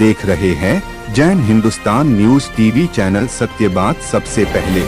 देख रहे हैं Jain Hindustan news TV channel, सत्य बात सबसे पहले।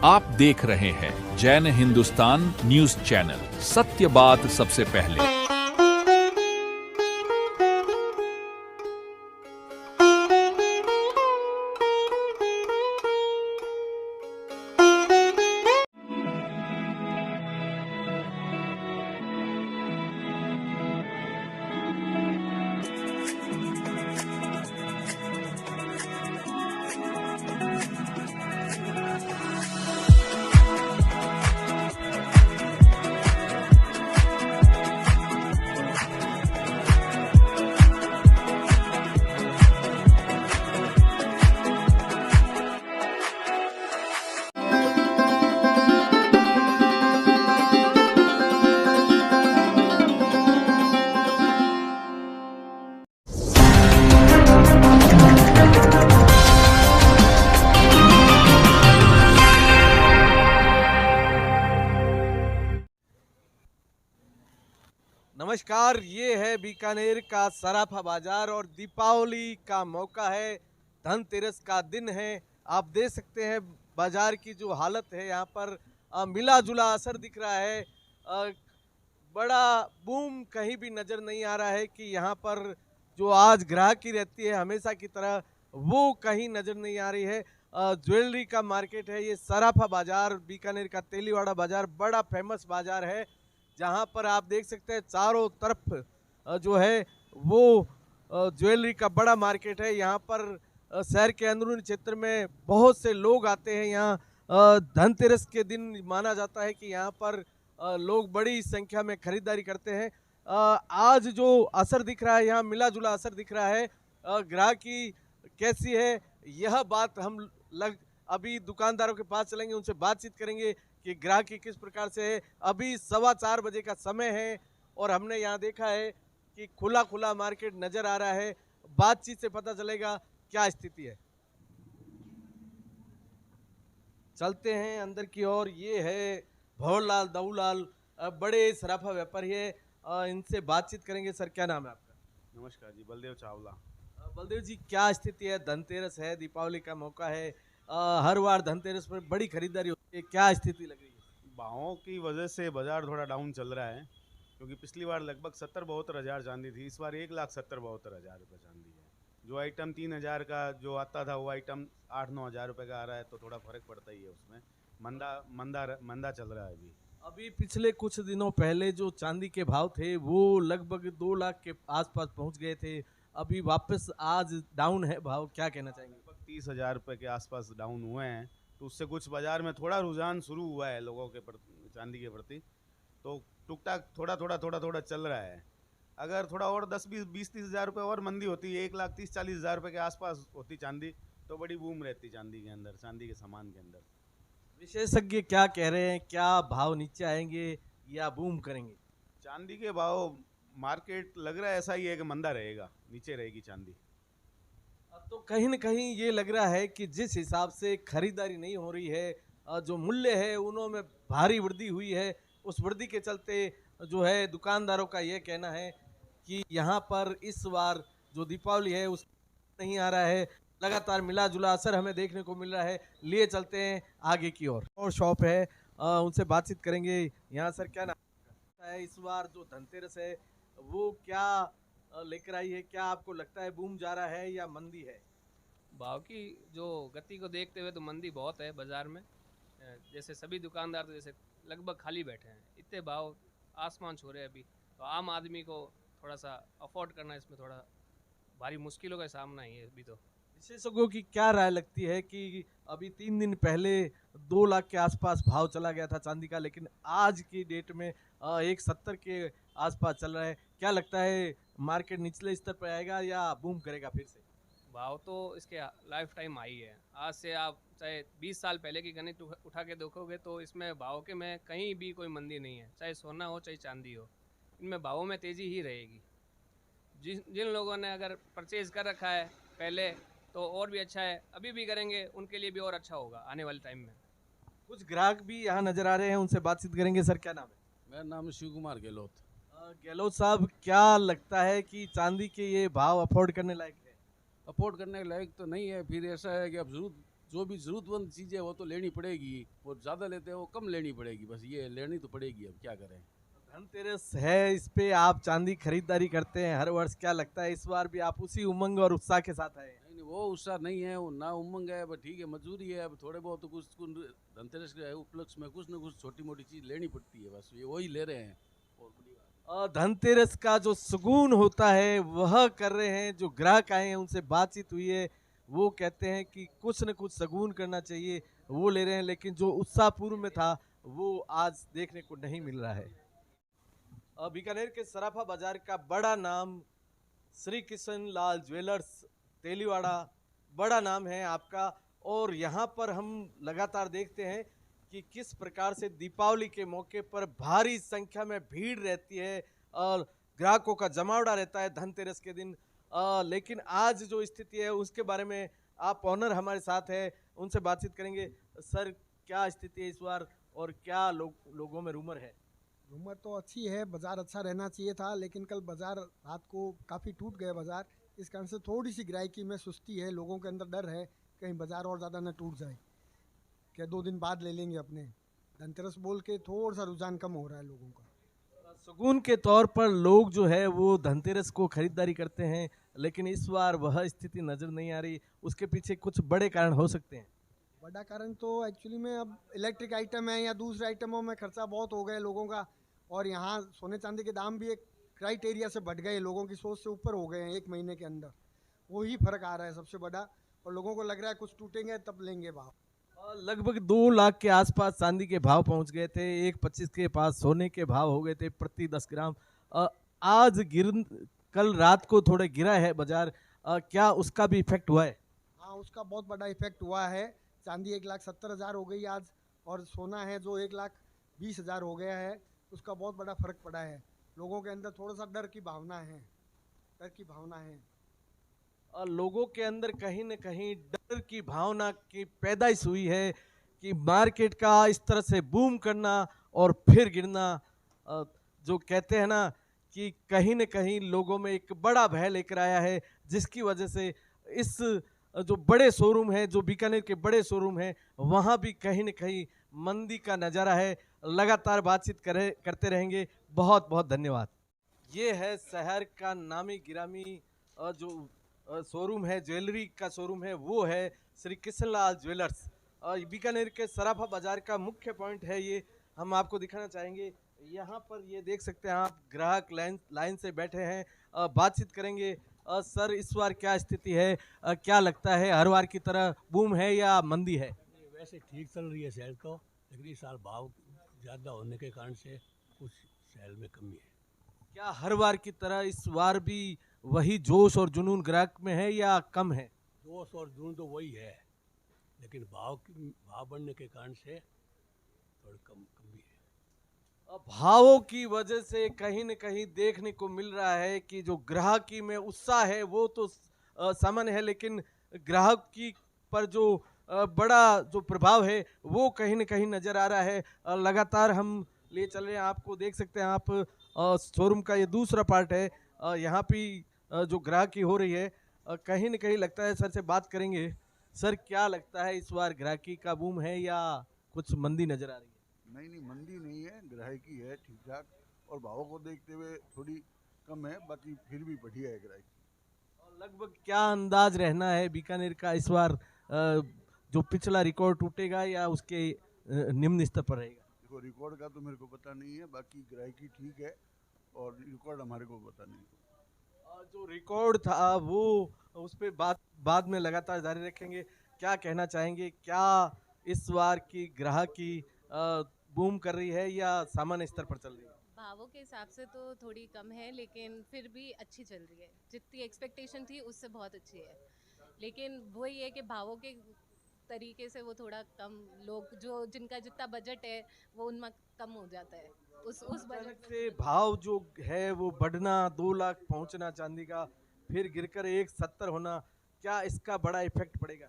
आप देख रहे हैं जैन हिंदुस्तान न्यूज चैनल, सत्य बात सबसे पहले। नमस्कार, ये है बीकानेर का सराफा बाजार और दीपावली का मौका है, धनतेरस का दिन है। आप देख सकते हैं बाजार की जो हालत है, यहाँ पर मिला जुला असर दिख रहा है। बड़ा बूम कहीं भी नज़र नहीं आ रहा है कि यहाँ पर जो आज ग्राहकी रहती है हमेशा की तरह, वो कहीं नज़र नहीं आ रही है। ज्वेलरी का मार्केट है ये सराफा बाजार, बीकानेर का तेलीवाड़ा बाजार बड़ा फेमस बाजार है, जहाँ पर आप देख सकते हैं चारों तरफ जो है वो ज्वेलरी का बड़ा मार्केट है। यहाँ पर शहर के अंदरूनी क्षेत्र में बहुत से लोग आते हैं। यहाँ धनतेरस के दिन माना जाता है कि यहाँ पर लोग बड़ी संख्या में खरीदारी करते हैं। आज जो असर दिख रहा है, यहाँ मिला जुला असर दिख रहा है। ग्राहकी कैसी है, यह बात हम अभी दुकानदारों के पास चलेंगे, उनसे बातचीत करेंगे कि ग्राहकी किस प्रकार से है। अभी 4:15 बजे का समय है और हमने यहाँ देखा है कि खुला खुला मार्केट नजर आ रहा है। बातचीत से पता चलेगा क्या स्थिति है। चलते हैं अंदर की ओर। ये है भंवरलाल दाऊलाल, बड़े सराफा व्यापारी है, इनसे बातचीत करेंगे। सर, क्या नाम है आपका? नमस्कार जी, बलदेव चावला। बलदेव जी, क्या स्थिति है? धनतेरस है, दीपावली का मौका है, हर बार धनतेरस पर बड़ी खरीदारी होती है, क्या स्थिति लग रही है? भावों की वजह से बाजार थोड़ा डाउन चल रहा है, क्योंकि पिछली बार लगभग 70-72 हज़ार चांदी थी, इस बार 1,70,72 हज़ार रुपये चांदी है। जो आइटम 3,000 का जो आता था वो आइटम 8-9 हज़ार रुपये का आ रहा है, तो थोड़ा फर्क पड़ता ही है उसमें। मंदा चल रहा है अभी। अभी पिछले कुछ दिनों पहले जो चांदी के भाव थे वो लगभग 2 लाख के आसपास पहुंच गए थे, अभी वापस आज डाउन है भाव, क्या कहना चाहेंगे? लगभग 30,000 रुपये के आसपास डाउन हुए हैं, तो उससे कुछ बाजार में थोड़ा रुझान शुरू हुआ है लोगों के प्रति, चांदी के प्रति। तो टुक टाक थोड़ा चल रहा है। अगर थोड़ा और 10-20-30 हज़ार रुपये और मंदी होती, 1,30,40 हज़ार रुपये के आसपास होती चांदी, तो बड़ी बूम रहती चांदी के अंदर, चांदी के सामान के अंदर। विशेषज्ञ क्या कह रहे हैं, क्या भाव नीचे आएंगे या बूम करेंगे? चांदी के भाव मार्केट लग रहा है ऐसा ही है कि मंदा रहेगा, नीचे रहेगी चांदी। तो कहीं न कहीं ये लग रहा है कि जिस हिसाब से खरीदारी नहीं हो रही है, जो मूल्य है उनमें भारी वृद्धि हुई है, उस वृद्धि के चलते जो है दुकानदारों का ये कहना है कि यहाँ पर इस बार जो दीपावली है उस नहीं आ रहा है। लगातार मिला जुला असर हमें देखने को मिल रहा है। लिए चलते हैं आगे की ओर। और शॉप है, उनसे बातचीत करेंगे। यहाँ सर, क्या नाम है? इस बार जो धनतेरस है वो क्या लेकर आई है? क्या आपको लगता है बूम जा रहा है या मंदी है? भाव की जो गति को देखते हुए तो मंदी बहुत है बाज़ार में। जैसे सभी दुकानदार तो जैसे लगभग खाली बैठे हैं, इतने भाव आसमान छू रहे हैं अभी, तो आम आदमी को थोड़ा सा अफोर्ड करना इसमें थोड़ा भारी मुश्किलों का सामना ही है अभी। तो विशेषज्ञों की क्या राय लगती है कि अभी 3 दिन पहले 2 लाख के आसपास भाव चला गया था चांदी का, लेकिन आज की डेट में 1,70 के आसपास चल रहा है। क्या लगता है मार्केट निचले स्तर पर आएगा या बूम करेगा फिर से? भाव तो इसके लाइफ टाइम हाई है। आज से आप चाहे 20 साल पहले की गणित उठा के देखोगे तो इसमें भाव के में कहीं भी कोई मंदी नहीं है, चाहे सोना हो चाहे चांदी हो, इनमें भावों में तेज़ी ही रहेगी। जिन लोगों ने अगर परचेज कर रखा है पहले तो और भी अच्छा है, अभी भी करेंगे उनके लिए भी और अच्छा होगा आने वाले टाइम में। कुछ ग्राहक भी यहाँ नजर आ रहे हैं, उनसे बातचीत करेंगे। सर क्या नाम है? मेरा नाम है शिव कुमार गहलोत। गहलोत साहब, क्या लगता है कि चांदी के ये भाव अफोर्ड करने लायक है? अफोर्ड करने के लायक तो नहीं है। फिर ऐसा है कि अब जो भी ज़रूरतमंद चीज़ें वो तो लेनी पड़ेगी, वो ज़्यादा लेते हैं वो कम लेनी पड़ेगी, बस ये लेनी तो पड़ेगी, अब क्या करें। धनतेरस है, इस पे आप चांदी खरीदारी करते हैं हर वर्ष, क्या लगता है इस बार भी आप उसी उमंग और उत्साह के साथ आए हैं? नहीं वो उत्साह नहीं है, वो ना उमंग है, बस ठीक है मजदूरी है। अब थोड़े बहुत तो कुछ धनतेरस के उपलक्ष्य में कुछ ना कुछ छोटी मोटी चीज़ लेनी पड़ती है, बस ये वही ले रहे हैं। और बड़ी बात धनतेरस का जो सुकून होता है वह कर रहे हैं। जो ग्राहक आए हैं उनसे बातचीत हुई है, वो कहते हैं कि कुछ न कुछ शगुन करना चाहिए, वो ले रहे हैं, लेकिन जो उत्साह पूर्व में था वो आज देखने को नहीं मिल रहा है। बीकानेर के सराफा बाजार का बड़ा नाम श्री कृष्ण लाल ज्वेलर्स तेलीवाड़ा, बड़ा नाम है आपका, और यहाँ पर हम लगातार देखते हैं कि किस प्रकार से दीपावली के मौके पर भारी संख्या में भीड़ रहती है और ग्राहकों का जमावड़ा रहता है धनतेरस के दिन। लेकिन आज जो स्थिति है उसके बारे में आप ऑनर हमारे साथ है, उनसे बातचीत करेंगे। सर क्या स्थिति है इस बार और क्या लोगों में रूमर है? रूमर तो अच्छी है, बाज़ार अच्छा रहना चाहिए था, लेकिन कल बाज़ार रात को काफ़ी टूट गया बाज़ार, इस कारण से थोड़ी सी ग्राहकी में सुस्ती है। लोगों के अंदर डर है कहीं बाज़ार और ज़्यादा न टूट जाए, क्या 2 दिन बाद ले लेंगे अपने धनतेरस बोल के, थोड़ा सा रुझान कम हो रहा है लोगों का। सुकून के तौर पर लोग जो है वो धनतेरस को खरीदारी करते हैं, लेकिन इस बार वह स्थिति नज़र नहीं आ रही। उसके पीछे कुछ बड़े कारण हो सकते हैं। बड़ा कारण तो एक्चुअली में अब इलेक्ट्रिक आइटम है या दूसरे आइटमों में खर्चा बहुत हो गया लोगों का, और यहाँ सोने चांदी के दाम भी एक क्राइटेरिया से बढ़ गए, लोगों की सोच से ऊपर हो गए हैं 1 महीने के अंदर। वही फर्क आ रहा है सबसे बड़ा, और लोगों को लग रहा है कुछ टूटेंगे तब लेंगे भाव। लगभग 2 लाख के आसपास चांदी के भाव पहुंच गए थे, 1.25 के पास सोने के भाव हो गए थे प्रति 10 ग्राम। आज कल रात को थोड़े गिरा है बाजार, क्या उसका भी इफेक्ट हुआ है? हाँ, उसका बहुत बड़ा इफेक्ट हुआ है। चांदी 1,70,000 हो गई आज, और सोना है जो 1,20,000 हो गया है, उसका बहुत बड़ा फर्क पड़ा है। लोगों के अंदर थोड़ा सा डर की भावना है। लोगों के अंदर कहीं न कहीं डर की भावना की पैदाइश हुई है कि मार्केट का इस तरह से बूम करना और फिर गिरना, जो कहते हैं ना कि कहीं न कहीं लोगों में एक बड़ा भय लेकर आया है, जिसकी वजह से इस जो बड़े शोरूम है, जो बीकानेर के बड़े शोरूम हैं, वहाँ भी कहीं न कहीं मंदी का नज़ारा है। लगातार बातचीत करते रहेंगे। बहुत बहुत धन्यवाद। ये है शहर का नामी गिरामी जो शोरूम है, ज्वेलरी का शोरूम है, वो है श्री कृष्णलाल ज्वेलर्स। बीकानेर के सराफा बाजार का मुख्य पॉइंट है ये, हम आपको दिखाना चाहेंगे। यहाँ पर ये देख सकते हैं आप, ग्राहक लाइन से बैठे हैं, बातचीत करेंगे। सर इस बार क्या स्थिति है, क्या लगता है हर बार की तरह बूम है या मंदी है? वैसे ठीक चल रही है सेल तो, लेकिन इस साल भाव ज़्यादा होने के कारण से कुछ सेल में कमी है। क्या हर बार की तरह इस बार भी वही जोश और जुनून ग्राहक में है या कम है? जोश और जुनून तो वही है, लेकिन भाव बढ़ने के कारण से थोड़ी कमी है। भावों की वजह से कहीं न कहीं देखने को मिल रहा है कि जो ग्राहकी में उत्साह है वो तो सामान्य है, लेकिन ग्राहक की पर जो बड़ा जो प्रभाव है वो कहीं न कहीं नज़र आ रहा है। लगातार हम ले चल रहे हैं, आपको देख सकते हैं आप, शोरूम का ये दूसरा पार्ट है। यहाँ पे जो ग्राहकी हो रही है, कहीं न कहीं लगता है, सर से बात करेंगे। सर क्या लगता है इस बार ग्राहकी का बूम है या कुछ मंदी नज़र आ रही है? नहीं मंदी नहीं है, ग्राहकी है ठीक ठाक, और भावों को देखते हुए थोड़ी कम है, बाकी फिर भी बढ़िया है ग्राहकी। और लगभग क्या अंदाज रहना है बीकानेर का इस बार, जो पिछला रिकॉर्ड टूटेगा या उसके निम्न स्तर पर रहेगा? देखो रिकॉर्ड का तो मेरे को पता नहीं है, बाकी ग्राहकी ठीक है और रिकॉर्ड हमारे को पता नहीं है। जो रिकॉर्ड था वो उस पर बाद में लगातार जारी रखेंगे। क्या कहना चाहेंगे, क्या इस बार की ग्राहकी बूम कर रही है या सामान्य स्तर पर चल रही है? भावों के हिसाब से तो थोड़ी कम है, लेकिन फिर भी अच्छी चल रही है। जितनी एक्सपेक्टेशन थी उससे बहुत अच्छी है। लेकिन वही है कि भावों के तरीके से वो थोड़ा कम, लोग जो जिनका जितना बजट है वो उनमें कम हो जाता है उस अचानक बजट से भाव जो है वो बढ़ना, 2 लाख पहुंचना चांदी का, फिर गिरकर 170 होना, क्या इसका बड़ा इफेक्ट पड़ेगा?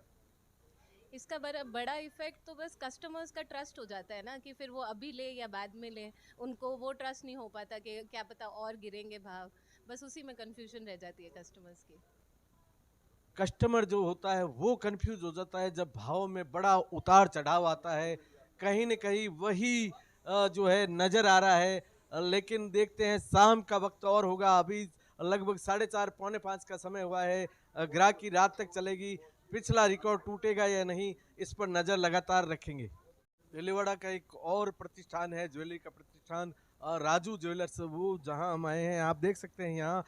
इसका बड़ा इफेक्ट तो बस कस्टमर्स का ट्रस्ट हो जाता है ना, कि फिर वो अभी ले या बाद में ले, उनको वो ट्रस्ट नहीं हो पाता कि क्या पता और गिरेंगे भाव, बस उसी में कंफ्यूजन रह जाती है कस्टमर्स की। कस्टमर जो होता है वो कंफ्यूज हो जाता है जब भाव में बड़ा उतार चढ़ाव आता है, कहीं न कहीं वही जो है नजर आ रहा है। लेकिन देखते हैं शाम का वक्त और होगा, अभी लगभग 4:30 पौने 5 का समय हुआ है। ग्राहक की रात तक चलेगी, पिछला रिकॉर्ड टूटेगा या नहीं, इस पर नजर लगातार रखेंगे। दिलीवाड़ा का एक और प्रतिष्ठान है, ज्वेलरी का प्रतिष्ठान राजू ज्वेलर्स, वो जहां हम आए हैं आप देख सकते हैं यहाँ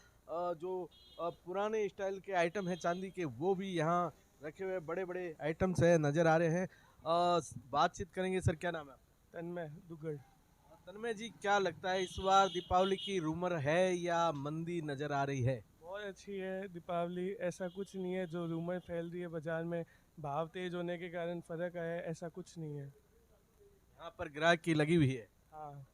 जो पुराने स्टाइल के आइटम है चांदी के, वो भी यहाँ रखे हुए बड़े बड़े आइटम्स है नजर आ रहे हैं। बातचीत करेंगे। सर क्या नाम है? तन्मय दुग्गड़। तन्मय जी, क्या लगता है इस बार दीपावली की रूमर है या मंदी नजर आ रही है? बहुत अच्छी है दीपावली, ऐसा कुछ नहीं है जो रूमर फैल रही है बाजार में, भाव तेज होने के कारण फर्क आया है, ऐसा कुछ नहीं है। यहाँ पर ग्राहक की लगी हुई है। हाँ,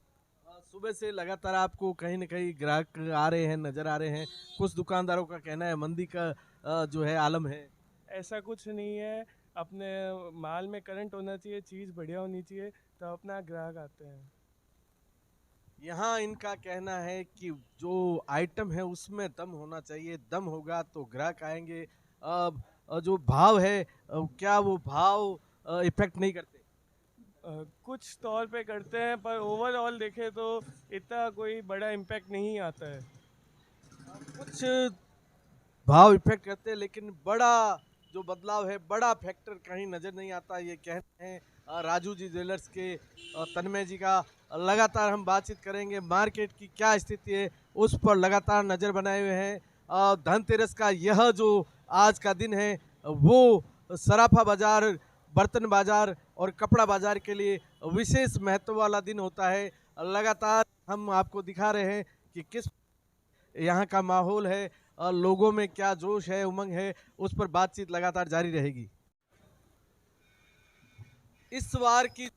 सुबह से लगातार आपको कहीं न कहीं ग्राहक आ रहे हैं, नजर आ रहे हैं। कुछ दुकानदारों का कहना है मंदी का जो है आलम है। ऐसा कुछ नहीं है, अपने माल में करंट होना चाहिए, चीज़ बढ़िया होनी चाहिए, तो अपना ग्राहक आते हैं। यहाँ इनका कहना है कि जो आइटम है उसमें दम होना चाहिए, दम होगा तो ग्राहक आएंगे। जो भाव है क्या वो भाव इफेक्ट नहीं करते? कुछ तौर पे करते हैं, पर ओवरऑल देखें तो इतना कोई बड़ा इम्पैक्ट नहीं आता है। कुछ भाव इफेक्ट करते हैं, लेकिन बड़ा जो बदलाव है, बड़ा फैक्टर कहीं नजर नहीं आता। ये कहते हैं राजू जी ज्वेलर्स के तन्मय जी का। लगातार हम बातचीत करेंगे, मार्केट की क्या स्थिति है उस पर लगातार नज़र बनाए हुए हैं। धनतेरस का यह जो आज का दिन है वो सराफा बाजार, बर्तन बाजार और कपड़ा बाजार के लिए विशेष महत्व वाला दिन होता है। लगातार हम आपको दिखा रहे हैं कि किस यहाँ का माहौल है, लोगों में क्या जोश है, उमंग है, उस पर बातचीत लगातार जारी रहेगी। इस बार की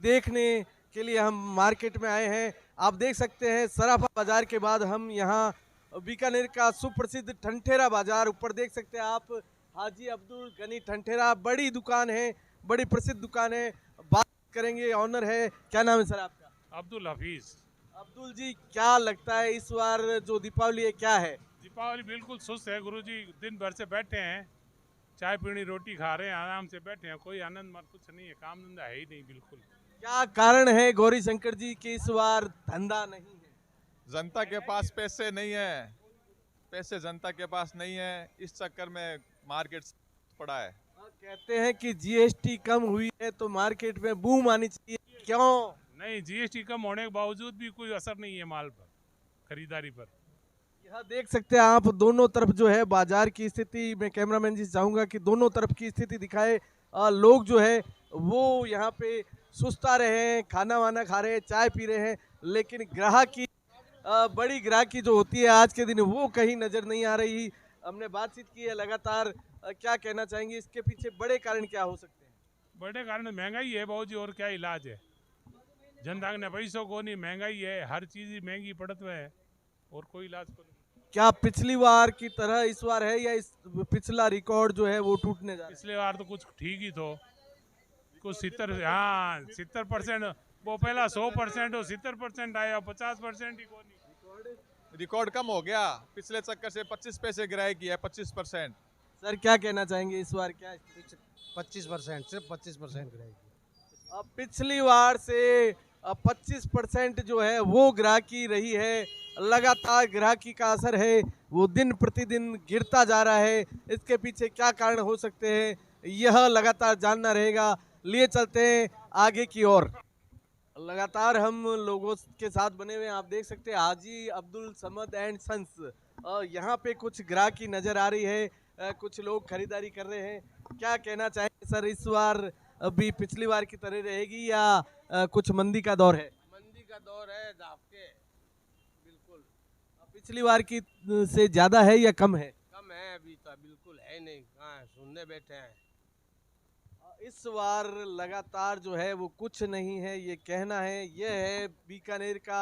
देखने के लिए हम मार्केट में आए हैं। आप देख सकते हैं सराफा बाजार के बाद हम यहाँ बीकानेर का सुप्रसिद्ध ठंठेरा बाजार, ऊपर देख सकते हैं आप हाजी अब्दुल गनी ठंठेरा, बड़ी दुकान है, बड़ी प्रसिद्ध दुकान है। बात करेंगे, ऑनर है। क्या नाम है सर आपका? अब्दुल हफीज। अब्दुल जी, क्या लगता है इस बार जो दीपावली है क्या है? दीपावली बिल्कुल सुस्त है गुरुजी, दिन भर से बैठे हैं, चाय पीनी रोटी खा रहे हैं, आराम से बैठे हैं, कोई आनंद मत कुछ नहीं है, काम धंधा है ही नहीं बिल्कुल। क्या कारण है गौरी शंकर जी कि इस बार धंधा नहीं है? जनता के पास पैसे नहीं है, पैसे जनता के पास नहीं है, इस चक्कर में मार्केट पड़ा है। कहते हैं कि जीएसटी कम हुई है तो मार्केट में बूम आनी चाहिए, क्यों? नहीं, जीएसटी कम होने के बावजूद भी कोई असर नहीं है माल पर, खरीदारी पर। यह देख सकते हैं आप दोनों तरफ जो है बाजार की स्थिति। मैं कैमरामैन जी से चाहूंगा कि दोनों तरफ की स्थिति दिखाए। लोग जो है वो यहाँ पे सुस्ता रहे हैं, खाना वाना खा रहे हैं, चाय पी रहे हैं, लेकिन ग्राहक की बड़ी ग्राहकी जो होती है आज के दिन वो कहीं नजर नहीं आ रही। हमने बातचीत की है लगातार। क्या कहना चाहेंगे, इसके पीछे बड़े कारण क्या हो सकते हैं? बड़े कारण महंगाई है बाबूजी, और क्या इलाज है। जनता ने पैसों को नहीं, महंगाई है, हर चीज ही महंगी पड़त में है, और कोई इलाज को नहीं। क्या पिछली बार की तरह इस बार है या इस पिछला रिकॉर्ड जो है वो टूटने जा रहा है? पिछले बार तो कुछ ठीक ही तो, कुछ 70% वो पहला 100% और 70% आया, 50% ही को नहीं। रिकॉर्ड कम हो गया, पिछले चक्कर से 25 पैसे गिराई की है, 25%। सर क्या कहना चाहेंगे इस बार क्या? 25%, सिर्फ 25% गिराएगी। पिछली बार से 25% जो है वो ग्राहकी रही है। लगातार ग्राहकी का असर है, वो दिन प्रतिदिन गिरता जा रहा है। इसके पीछे क्या कारण हो सकते हैं यह लगातार जानना रहेगा। लिए चलते हैं आगे की ओर। लगातार हम लोगों के साथ बने हुए हैं। आप देख सकते हैं हाजी अब्दुल समद एंड सन्स, यहाँ पे कुछ ग्राहकी नजर आ रही है, कुछ लोग खरीदारी कर रहे हैं। क्या कहना चाहेंगे सर, इस बार अभी पिछली बार की तरह रहेगी या कुछ मंदी का दौर है? मंदी का दौर है, के बिल्कुल। पिछली बार की से ज्यादा है या कम है? कम है, अभी तो बिल्कुल है नहीं कहाँ है, सुनने बैठे हैं। इस बार लगातार जो है वो कुछ नहीं है ये कहना है। ये है बीकानेर का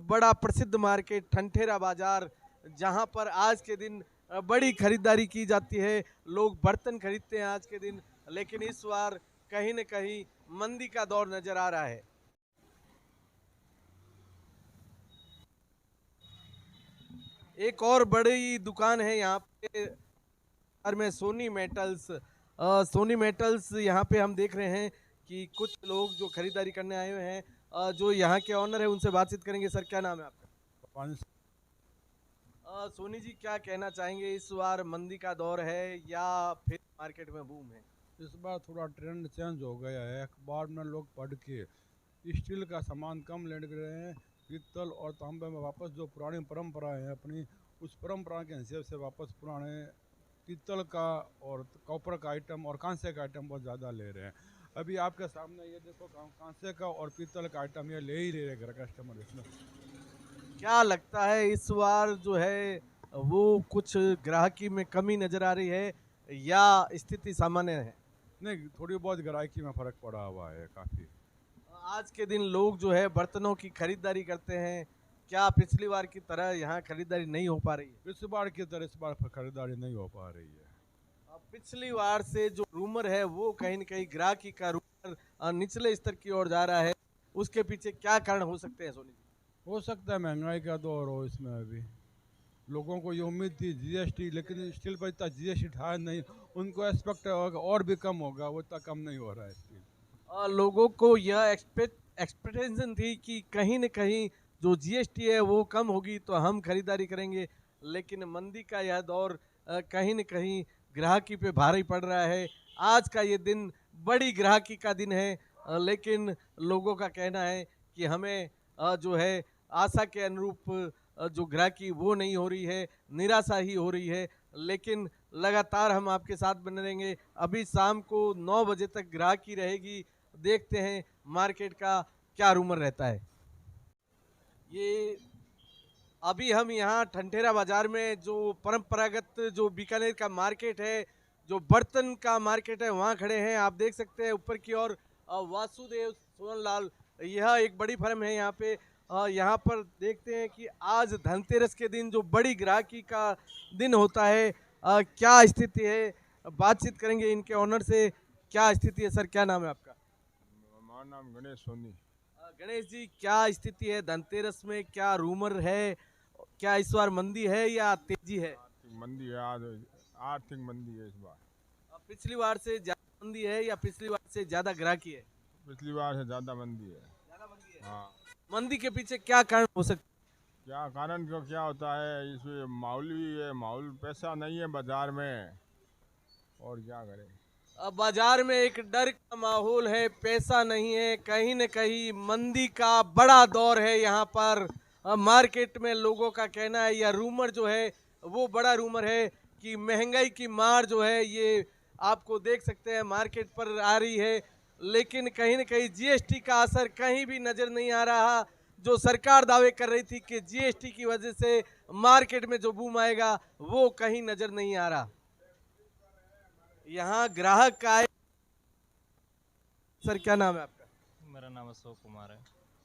बड़ा प्रसिद्ध मार्केट ठंठेरा बाजार, जहां पर आज के दिन बड़ी खरीदारी की जाती है। लोग बर्तन खरीदते हैं आज के दिन, लेकिन इस बार कहीं न कहीं मंदी का दौर नजर आ रहा है। एक और बड़ी दुकान है यहाँ पे में सोनी मेटल्स। सोनी मेटल्स यहाँ पे हम देख रहे हैं कि कुछ लोग जो खरीदारी करने आए हुए हैं, जो यहाँ के ऑनर है उनसे बातचीत करेंगे। सर क्या नाम है आपका? सोनी जी क्या कहना चाहेंगे, इस बार मंदी का दौर है या फिर मार्केट में बूम है? इस बार थोड़ा ट्रेंड चेंज हो गया है। अखबार में लोग पढ़ के स्टील का सामान कम लेने लग रहे हैं, पीतल और तांबे में वापस जो पुरानी परंपरा है अपनी, उस परंपरा के हिसाब से वापस पुराने पीतल का और कॉपर का आइटम और कांसे का आइटम बहुत ज़्यादा ले रहे हैं। अभी आपके सामने ये देखो कांसे का और पीतल का आइटम ये ले ही रहे घर कस्टमर। इसमें क्या लगता है इस बार जो है वो कुछ ग्राहकी में कमी नजर आ रही है या स्थिति सामान्य है? नहीं, थोड़ी बहुत ग्राहकी में फर्क पड़ा हुआ है काफ़ी। आज के दिन लोग जो है बर्तनों की खरीदारी करते हैं, क्या पिछली बार की तरह यहाँ खरीदारी नहीं हो पा रही है? पिछली बार की तरह इस बार खरीदारी नहीं हो पा रही है। पिछली बार से जो रूमर है वो कहीं न कहीं ग्राहकी का रूमर निचले स्तर की ओर जा रहा है, उसके पीछे क्या कारण हो सकते हैं सोनी जी? हो सकता है महंगाई का दौर हो इसमें। अभी लोगों को ये उम्मीद थी जीएसटी, लेकिन स्टील पर इतना जीएसटी था नहीं, उनको एक्सपेक्ट होगा और भी कम होगा, वो इतना कम नहीं हो रहा है स्टील। लोगों को यह एक्सपेक्टेशन थी कि कहीं न कहीं जो जीएसटी है वो कम होगी तो हम खरीदारी करेंगे, लेकिन मंदी का यह दौर कहीं न कहीं ग्राहकी पे भारी पड़ रहा है। आज का ये दिन बड़ी ग्राहकी का दिन है, लेकिन लोगों का कहना है कि हमें जो है आशा के अनुरूप जो ग्राहकी वो नहीं हो रही है, निराशा ही हो रही है। लेकिन लगातार हम आपके साथ बने रहेंगे। अभी शाम को 9 बजे तक ग्राहकी रहेगी, देखते हैं मार्केट का क्या रूमर रहता है। ये अभी हम यहाँ ठंठेरा बाजार में जो परंपरागत जो बीकानेर का मार्केट है, जो बर्तन का मार्केट है, वहाँ खड़े हैं। आप देख सकते हैं ऊपर की ओर वासुदेव सोनलाल, यह एक बड़ी फर्म है यहाँ पे। यहाँ पर देखते हैं कि आज धनतेरस के दिन जो बड़ी ग्राहकी का दिन होता है, क्या स्थिति है, बातचीत करेंगे इनके ऑनर से। क्या स्थिति है सर, क्या नाम है आपका? हमारा नाम गणेश सोनी। गणेश जी क्या स्थिति है धनतेरस में, क्या रूमर है, क्या इस बार मंदी है या तेजी है? मंदी है, आर्थिक मंदी है इस बार। पिछली बार से ज्यादा मंदी है या पिछली बार से ज्यादा ग्राहकी है? पिछली बार से ज्यादा मंदी है। हाँ। मंदी के पीछे क्या कारण हो सकता है? क्या कारण क्यों क्या होता है, इसमें माहौल भी है, माहौल पैसा नहीं है बाजार में, और क्या करें। अब बाजार में एक डर का माहौल है, पैसा नहीं है, कहीं न कहीं मंदी का बड़ा दौर है यहाँ पर। मार्केट में लोगों का कहना है, या रूमर जो है वो बड़ा रूमर है कि महंगाई की मार जो है ये आपको देख सकते हैं मार्केट पर आ रही है, लेकिन कहीं न कहीं जीएसटी का असर कहीं भी नज़र नहीं आ रहा। जो सरकार दावे कर रही थी कि जीएसटी की वजह से मार्केट में जो बूम आएगा वो कहीं नज़र नहीं आ रहा। यहाँ ग्राहक आए। सर क्या नाम है आपका? मेरा नाम अशोक कुमार है।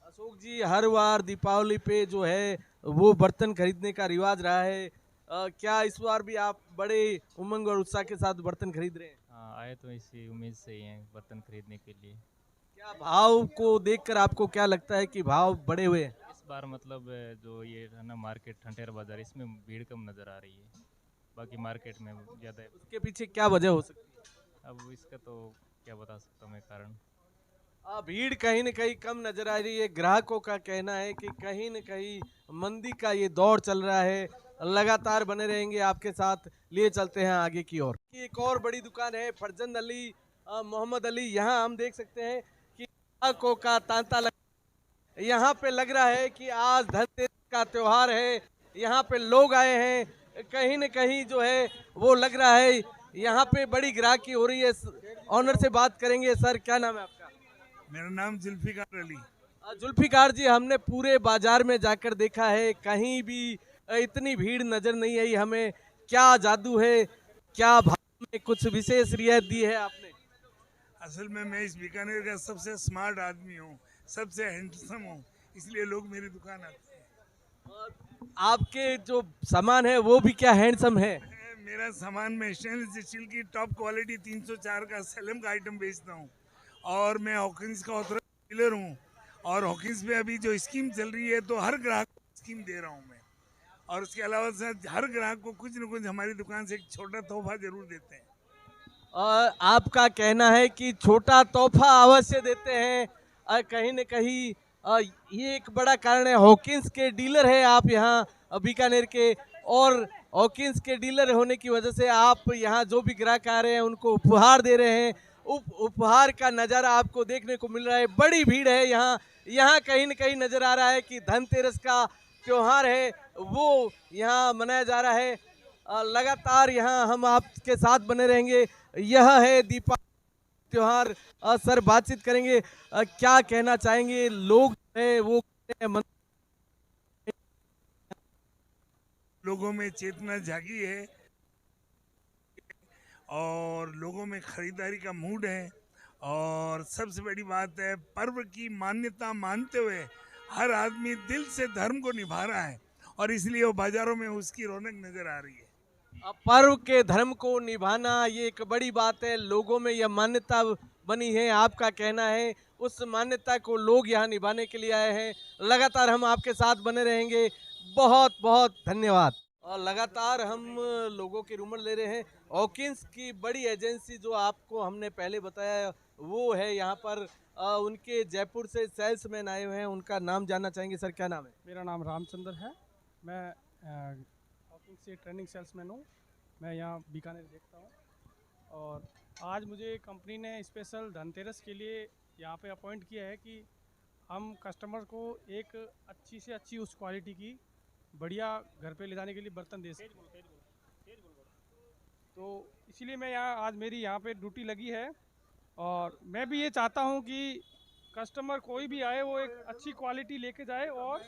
अशोक जी, हर बार दीपावली पे जो है वो बर्तन खरीदने का रिवाज रहा है, क्या इस बार भी आप बड़े उमंग और उत्साह के साथ बर्तन खरीद रहे हैं? हाँ, आए तो इसी उम्मीद से ही हैं बर्तन खरीदने के लिए। क्या भाव को देखकर आपको क्या लगता है कि भाव बढ़े हुए हैं? इस बार मतलब जो ये है ना मार्केट ठंठेरा बाजार, इसमें भीड़ कम नज़र आ रही है, बाकी मार्केट में ज़्यादा है। उसके पीछे क्या वजह हो सकती है? अब इसका तो क्या बता सकता हूँ मैं कारण। भीड़ कहीं न कहीं कम नजर आ रही है। ग्राहकों का कहना है कि कहीं न कहीं मंदी का ये दौर चल रहा है। लगातार बने रहेंगे आपके साथ, लिए चलते हैं आगे की ओर। एक और बड़ी दुकान है फरजंद अली मोहम्मद अली। यहाँ हम देख सकते हैं कि ग्राहकों का तांता लग यहाँ पे लग रहा है कि आज धनतेरस का त्योहार है, यहाँ पे लोग आए हैं, कहीं न कहीं जो है वो लग रहा है यहाँ पे बड़ी ग्राहकी हो रही है। ऑनर से बात करेंगे। सर क्या नाम है आपका? मेरा नाम जुल्फिकार अली। जुल्फिकार जी, हमने पूरे बाजार में जाकर देखा है, कहीं भी इतनी भीड़ नजर नहीं आई हमें। क्या जादू है, क्या में कुछ विशेष रियायत दी है आपने? असल में मैं इस बीकानेर का सबसे स्मार्ट आदमी हूँ, सबसे हैंडसम हूँ, इसलिए लोग मेरी दुकान आते हैं। आपके जो सामान है वो भी क्या हैंडसम है? मेरा सामान में स्टेनलेस स्टील की टॉप क्वालिटी 304 का सेलम का आइटम बेचता हूँ और मैं हॉकिंस का ऑथराइज्ड डीलर हूँ और हॉकिंस में अभी जो स्कीम चल रही है तो हर ग्राहक को स्कीम दे रहा हूँ मैं, और उसके अलावा हर ग्राहक को कुछ न कुछ हमारी दुकान से एक छोटा तोहफा जरूर देते हैं। आपका कहना है कि छोटा तोहफा अवश्य देते हैं। कहीं न कहीं ये एक बड़ा कारण है। हॉकिंस के डीलर है आप यहाँ बीकानेर के, और हॉकिंस के डीलर होने की वजह से आप यहाँ जो भी ग्राहक आ रहे हैं उनको उपहार दे रहे हैं। उपहार का नज़ारा आपको देखने को मिल रहा है। बड़ी भीड़ है यहाँ कहीं न कहीं नज़र आ रहा है कि धनतेरस का त्योहार है वो यहाँ मनाया जा रहा है। लगातार यहाँ हम आपके साथ बने रहेंगे। यह है दीपावली त्योहार। सर बातचीत करेंगे, क्या कहना चाहेंगे? लोग है वो लोगों में चेतना जागी है और लोगों में खरीदारी का मूड है, और सबसे बड़ी बात है पर्व की मान्यता मानते हुए हर आदमी दिल से धर्म को निभा रहा है और इसलिए वो बाजारों में उसकी रौनक नजर आ रही है। पर्व के धर्म को निभाना ये एक बड़ी बात है। लोगों में यह मान्यता बनी है, आपका कहना है उस मान्यता को लोग यहाँ निभाने के लिए आए हैं। लगातार हम आपके साथ बने रहेंगे। बहुत बहुत धन्यवाद। और लगातार हम लोगों के रूमर ले रहे हैं। हॉकिंस की बड़ी एजेंसी जो आपको हमने पहले बताया वो है यहाँ पर, उनके जयपुर से सेल्समैन आए हुए हैं, उनका नाम जानना चाहेंगे। सर क्या नाम है? मेरा नाम रामचंद्र है, मैं हॉकिंस से ट्रेनिंग सेल्समैन हूँ। मैं यहाँ बीकानेर देखता हूँ और आज मुझे कंपनी ने स्पेशल धनतेरस के लिए यहाँ पे अपॉइंट किया है कि हम कस्टमर को एक अच्छी से अच्छी उस क्वालिटी की बढ़िया घर पे ले जाने के लिए बर्तन दे सकें। तो इसीलिए मैं आज मेरी यहाँ पे ड्यूटी लगी है और मैं भी ये चाहता हूँ कि कस्टमर कोई भी आए वो एक अच्छी क्वालिटी लेके जाए। और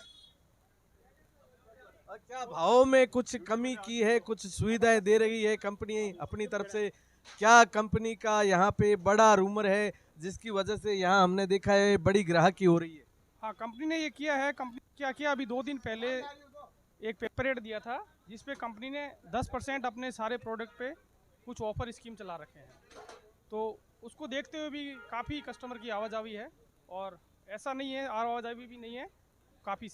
क्या भाव में कुछ कमी की है, कुछ सुविधाएं दे रही है कंपनी अपनी तरफ से? क्या कंपनी का यहाँ पे बड़ा रूमर है जिसकी वजह से यहाँ हमने देखा है बड़ी ग्राहकी हो रही है? हाँ, कंपनी ने ये किया है। कंपनी क्या किया, अभी 2 दिन पहले एक पेपर एड दिया था जिसपे कंपनी ने 10% अपने सारे प्रोडक्ट पे कुछ ऑफर स्कीम चला रखे हैं। तो उसको देखते हुए भी काफ़ी कस्टमर की आवाजावी है, और ऐसा नहीं है आवाजावी भी नहीं है, काफ़ी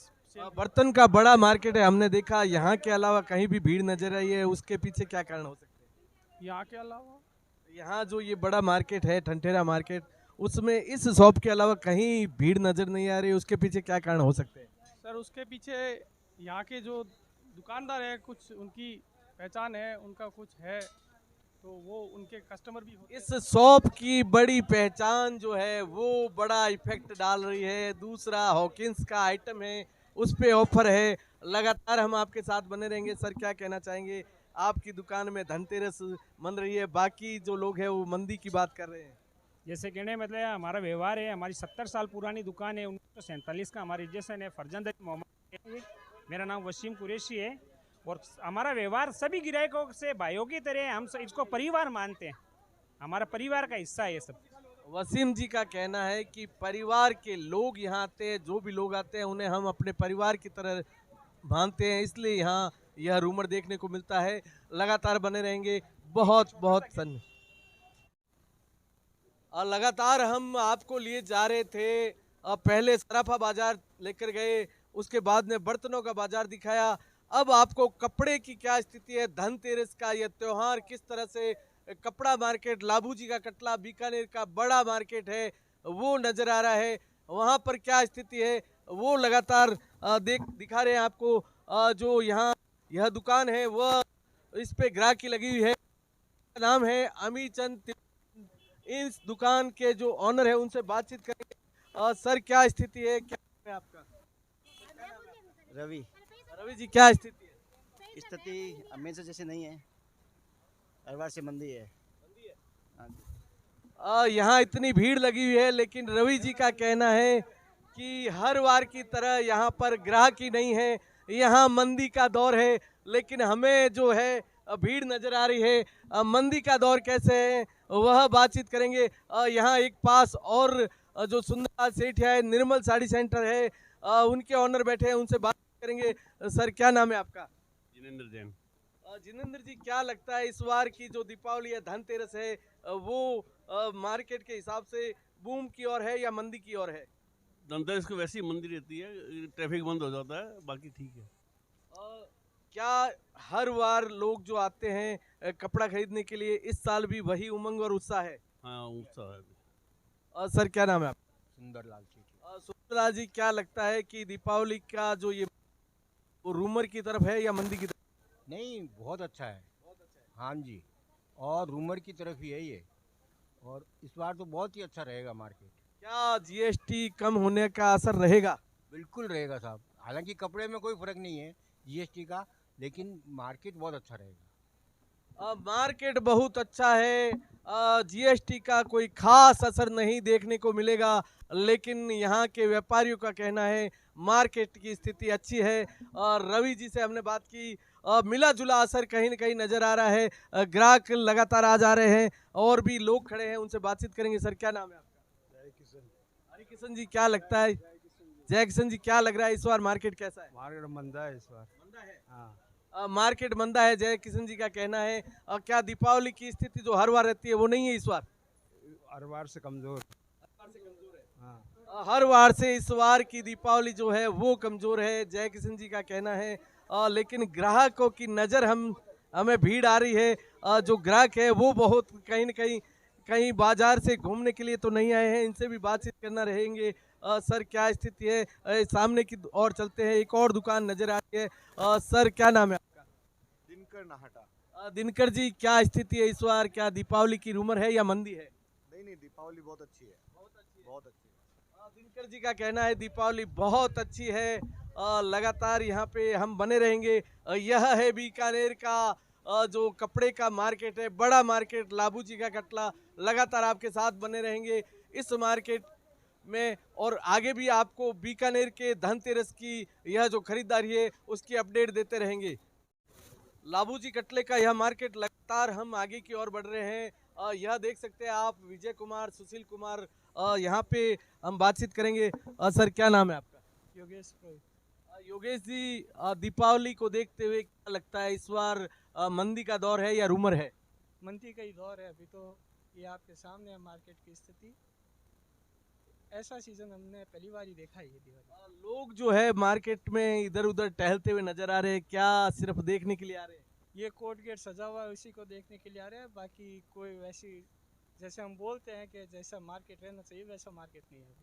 बर्तन का बड़ा मार्केट है। हमने देखा यहाँ के अलावा कहीं भी भीड़ नजर आई है, उसके पीछे क्या कारण हो सकते हैं? यहाँ के अलावा यहाँ जो ये बड़ा मार्केट है ठंठेरा मार्केट, उसमें इस शॉप के अलावा कहीं भीड़ नजर नहीं आ रही, उसके पीछे क्या कारण हो सकते हैं? सर उसके पीछे यहाँ के जो दुकानदार है, कुछ उनकी पहचान है, उनका कुछ है, तो वो उनके कस्टमर भी होते हैं। इस शॉप की बड़ी पहचान जो है वो बड़ा इफेक्ट डाल रही है। दूसरा हॉकिंस का आइटम है, उस पे ऑफर है। लगातार हम आपके साथ बने रहेंगे। सर क्या कहना चाहेंगे? आपकी दुकान में धनतेरस मन रही है, बाकी जो लोग हैं वो मंदी की बात कर रहे हैं। जैसे कहने मतलब हमारा व्यवहार है, हमारी 70 साल पुरानी दुकान है, 1947 का हमारा रजिस्ट्रेशन है, फरजंद मोहम्मद, मेरा नाम वसीम कुरैशी है, और हमारा व्यवहार सभी ग्राहकों से भाइयों की तरह, हम इसको परिवार मानते हैं, हमारा परिवार का हिस्सा है ये सब। वसीम जी का कहना है कि परिवार के लोग यहाँ आते हैं, जो भी लोग आते हैं उन्हें हम अपने परिवार की तरह मानते हैं, इसलिए यहाँ यह रूमर देखने को मिलता है। लगातार बने रहेंगे। बहुत बहुत धन्यवाद। और लगातार हम आपको लिए जा रहे थे, पहले सराफा बाजार लेकर गए, उसके बाद में बर्तनों का बाजार दिखाया। अब आपको कपड़े की क्या स्थिति है, धनतेरस का यह त्योहार किस तरह से कपड़ा मार्केट, लाभूजी का कटला बीकानेर का बड़ा मार्केट है वो नजर आ रहा है, वहाँ पर क्या स्थिति है वो लगातार दिखा रहे हैं आपको। जो यहाँ यह दुकान है वह इस पे ग्राहकी लगी हुई है। नाम है अमी चंद। इस दुकान के जो ऑनर है उनसे बातचीत करेंगे। सर क्या स्थिति है, क्या है आपका? रवि जी क्या स्थिति है? स्थिति हमेशा जैसे नहीं है, हर बार से मंदी है। यहाँ इतनी भीड़ लगी हुई है, लेकिन रवि जी का कहना है कि हर बार की तरह यहाँ पर ग्राहकी नहीं है, यहाँ मंदी का दौर है, लेकिन हमें जो है भीड़ नजर आ रही है। मंदी का दौर कैसे है वह बातचीत करेंगे। यहाँ एक पास और जो सुंदरलाल सेठ है, निर्मल साड़ी सेंटर है, उनके ऑनर बैठे हैं, उनसे बात करेंगे। सर क्या नाम है आपका? जिनेंद्र जैन। जिनेंद्र जी, क्या लगता है इस बार की जो दीपावली है, धनतेरस है, वो मार्केट के हिसाब से बूम की ओर है या मंदी की ओर है? धनतेरस की वैसी मंदी रहती है, ट्रैफिक बंद हो जाता है, बाकी ठीक है। क्या हर बार लोग जो आते हैं कपड़ा खरीदने के लिए, इस साल भी वही उमंग और उत्साह है? हाँ, उत्साह है। सर क्या नाम है आपका? सुंदरलाल सेठी। सुंदरलाल जी, क्या लगता है कि दीपावली का जो ये वो रूमर की तरफ है या मंदी की तरफ? नहीं, बहुत अच्छा है। हाँ जी, और रूमर की तरफ ही है ये, और इस बार तो बहुत ही अच्छा रहेगा मार्केट। क्या जीएसटी कम होने का असर रहेगा? बिल्कुल रहेगा साहब। हालांकि कपड़े में कोई फर्क नहीं है जीएसटी का, लेकिन मार्केट बहुत अच्छा रहेगा। मार्केट बहुत अच्छा है, जीएसटी का कोई खास असर नहीं देखने को मिलेगा, लेकिन यहाँ के व्यापारियों का कहना है मार्केट की स्थिति अच्छी है। और रवि जी से हमने बात की, मिला जुला असर कहीं न कहीं नजर आ रहा है, ग्राहक लगातार आ जा रहे हैं और भी लोग खड़े हैं, उनसे बातचीत करेंगे। सर क्या नाम है आपका? हरिकिशन जी, क्या लगता है? जय किशन जी, क्या लग रहा है इस बार मार्केट कैसा है? मार्केट मंदा है इस बार। मंदा है? हाँ। मार्केट मंदा है, जय किशन जी का कहना है। क्या दीपावली की स्थिति जो हर बार रहती है वो नहीं है इस बार? हर बार से कमजोर। हर बार से इस बार की दीपावली जो है वो कमजोर है, जय किशन जी का कहना है। लेकिन ग्राहकों की नज़र हमें भीड़ आ रही है। जो ग्राहक है वो बहुत कहीं न कहीं बाजार से घूमने के लिए तो नहीं आए हैं, इनसे भी बातचीत करना रहेंगे। सर क्या स्थिति है? सामने की ओर चलते हैं, एक और दुकान नजर आ रही है। सर क्या नाम है आपका? दिनकर नाहटा। दिनकर जी, क्या स्थिति है इस बार? क्या दीपावली की रूमर है या मंदी है? नहीं, दीपावली बहुत अच्छी है। बहुत अच्छी है। दिनकर जी का कहना है दीपावली बहुत अच्छी है, लगातार यहाँ पे हम बने रहेंगे। यह है बीकानेर का जो कपड़े का मार्केट है, बड़ा मार्केट लाबू जी का कटला। लगातार आपके साथ बने रहेंगे इस मार्केट में, और आगे भी आपको बीकानेर के धनतेरस की यह जो खरीदारी है उसकी अपडेट देते रहेंगे। लाबू जी कटले का यह मार्केट, लगातार हम आगे की ओर बढ़ रहे हैं। यह देख सकते हैं आप, विजय कुमार, सुशील कुमार, यहाँ पे हम बातचीत करेंगे। सर क्या नाम है आपका? योगेश। योगेश जी, दीपावली को देखते हुए क्या लगता है इस बार मंदी का दौर है या रूमर है? मंदी का ही दौर है अभी तो, ये आपके सामने है मार्केट की स्थिति। ऐसा सीजन हमने पहली बार ही देखा है ये दिवाली। लोग जो है मार्केट में इधर उधर टहलते हुए नजर आ रहे हैं, क्या सिर्फ देखने के लिए आ रहे हैं? ये कोर्ट गेट सजा हुआ है, उसी को देखने के लिए आ रहे हैं। बाकी कोई वैसी, जैसे हम बोलते हैं कि जैसा मार्केट रहना चाहिए वैसा मार्केट नहीं है।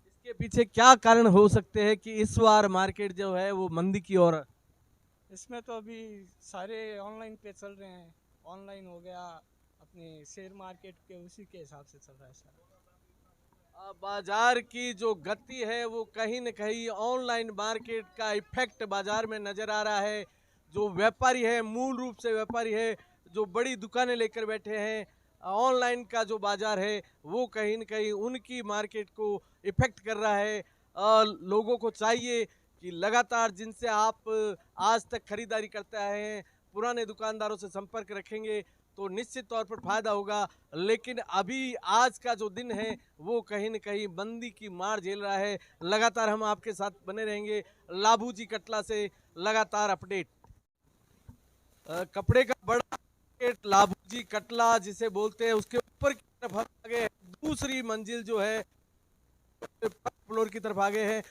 इसके पीछे क्या कारण हो सकते हैं कि इस बार मार्केट जो है वो मंदी की ओर? इसमें तो अभी सारे ऑनलाइन पे चल रहे हैं। ऑनलाइन हो गया, अपने शेयर मार्केट के उसी के हिसाब से चल रहा है सर। बाजार की जो गति है वो कहीं न कहीं ऑनलाइन मार्केट का इफेक्ट बाजार में नजर आ रहा है। जो व्यापारी है, मूल रूप से व्यापारी है, जो बड़ी दुकानें लेकर बैठे हैं, ऑनलाइन का जो बाजार है वो कहीं न कहीं उनकी मार्केट को इफेक्ट कर रहा है। लोगों को चाहिए कि लगातार जिनसे आप आज तक खरीदारी करते आए हैं, पुराने दुकानदारों से संपर्क रखेंगे तो निश्चित तौर पर फायदा होगा। लेकिन अभी आज का जो दिन है वो कहीं न कहीं मंदी की मार झेल रहा है। लगातार हम आपके साथ बने रहेंगे, लाबू जी कटला से लगातार अपडेट। कपड़े का बड़ा मार्केट लाबू जी कटला जिसे बोलते हैं, उसके ऊपर की तरफ हम आगे, दूसरी मंजिल जो है फ्लोर की तरफ आगे है।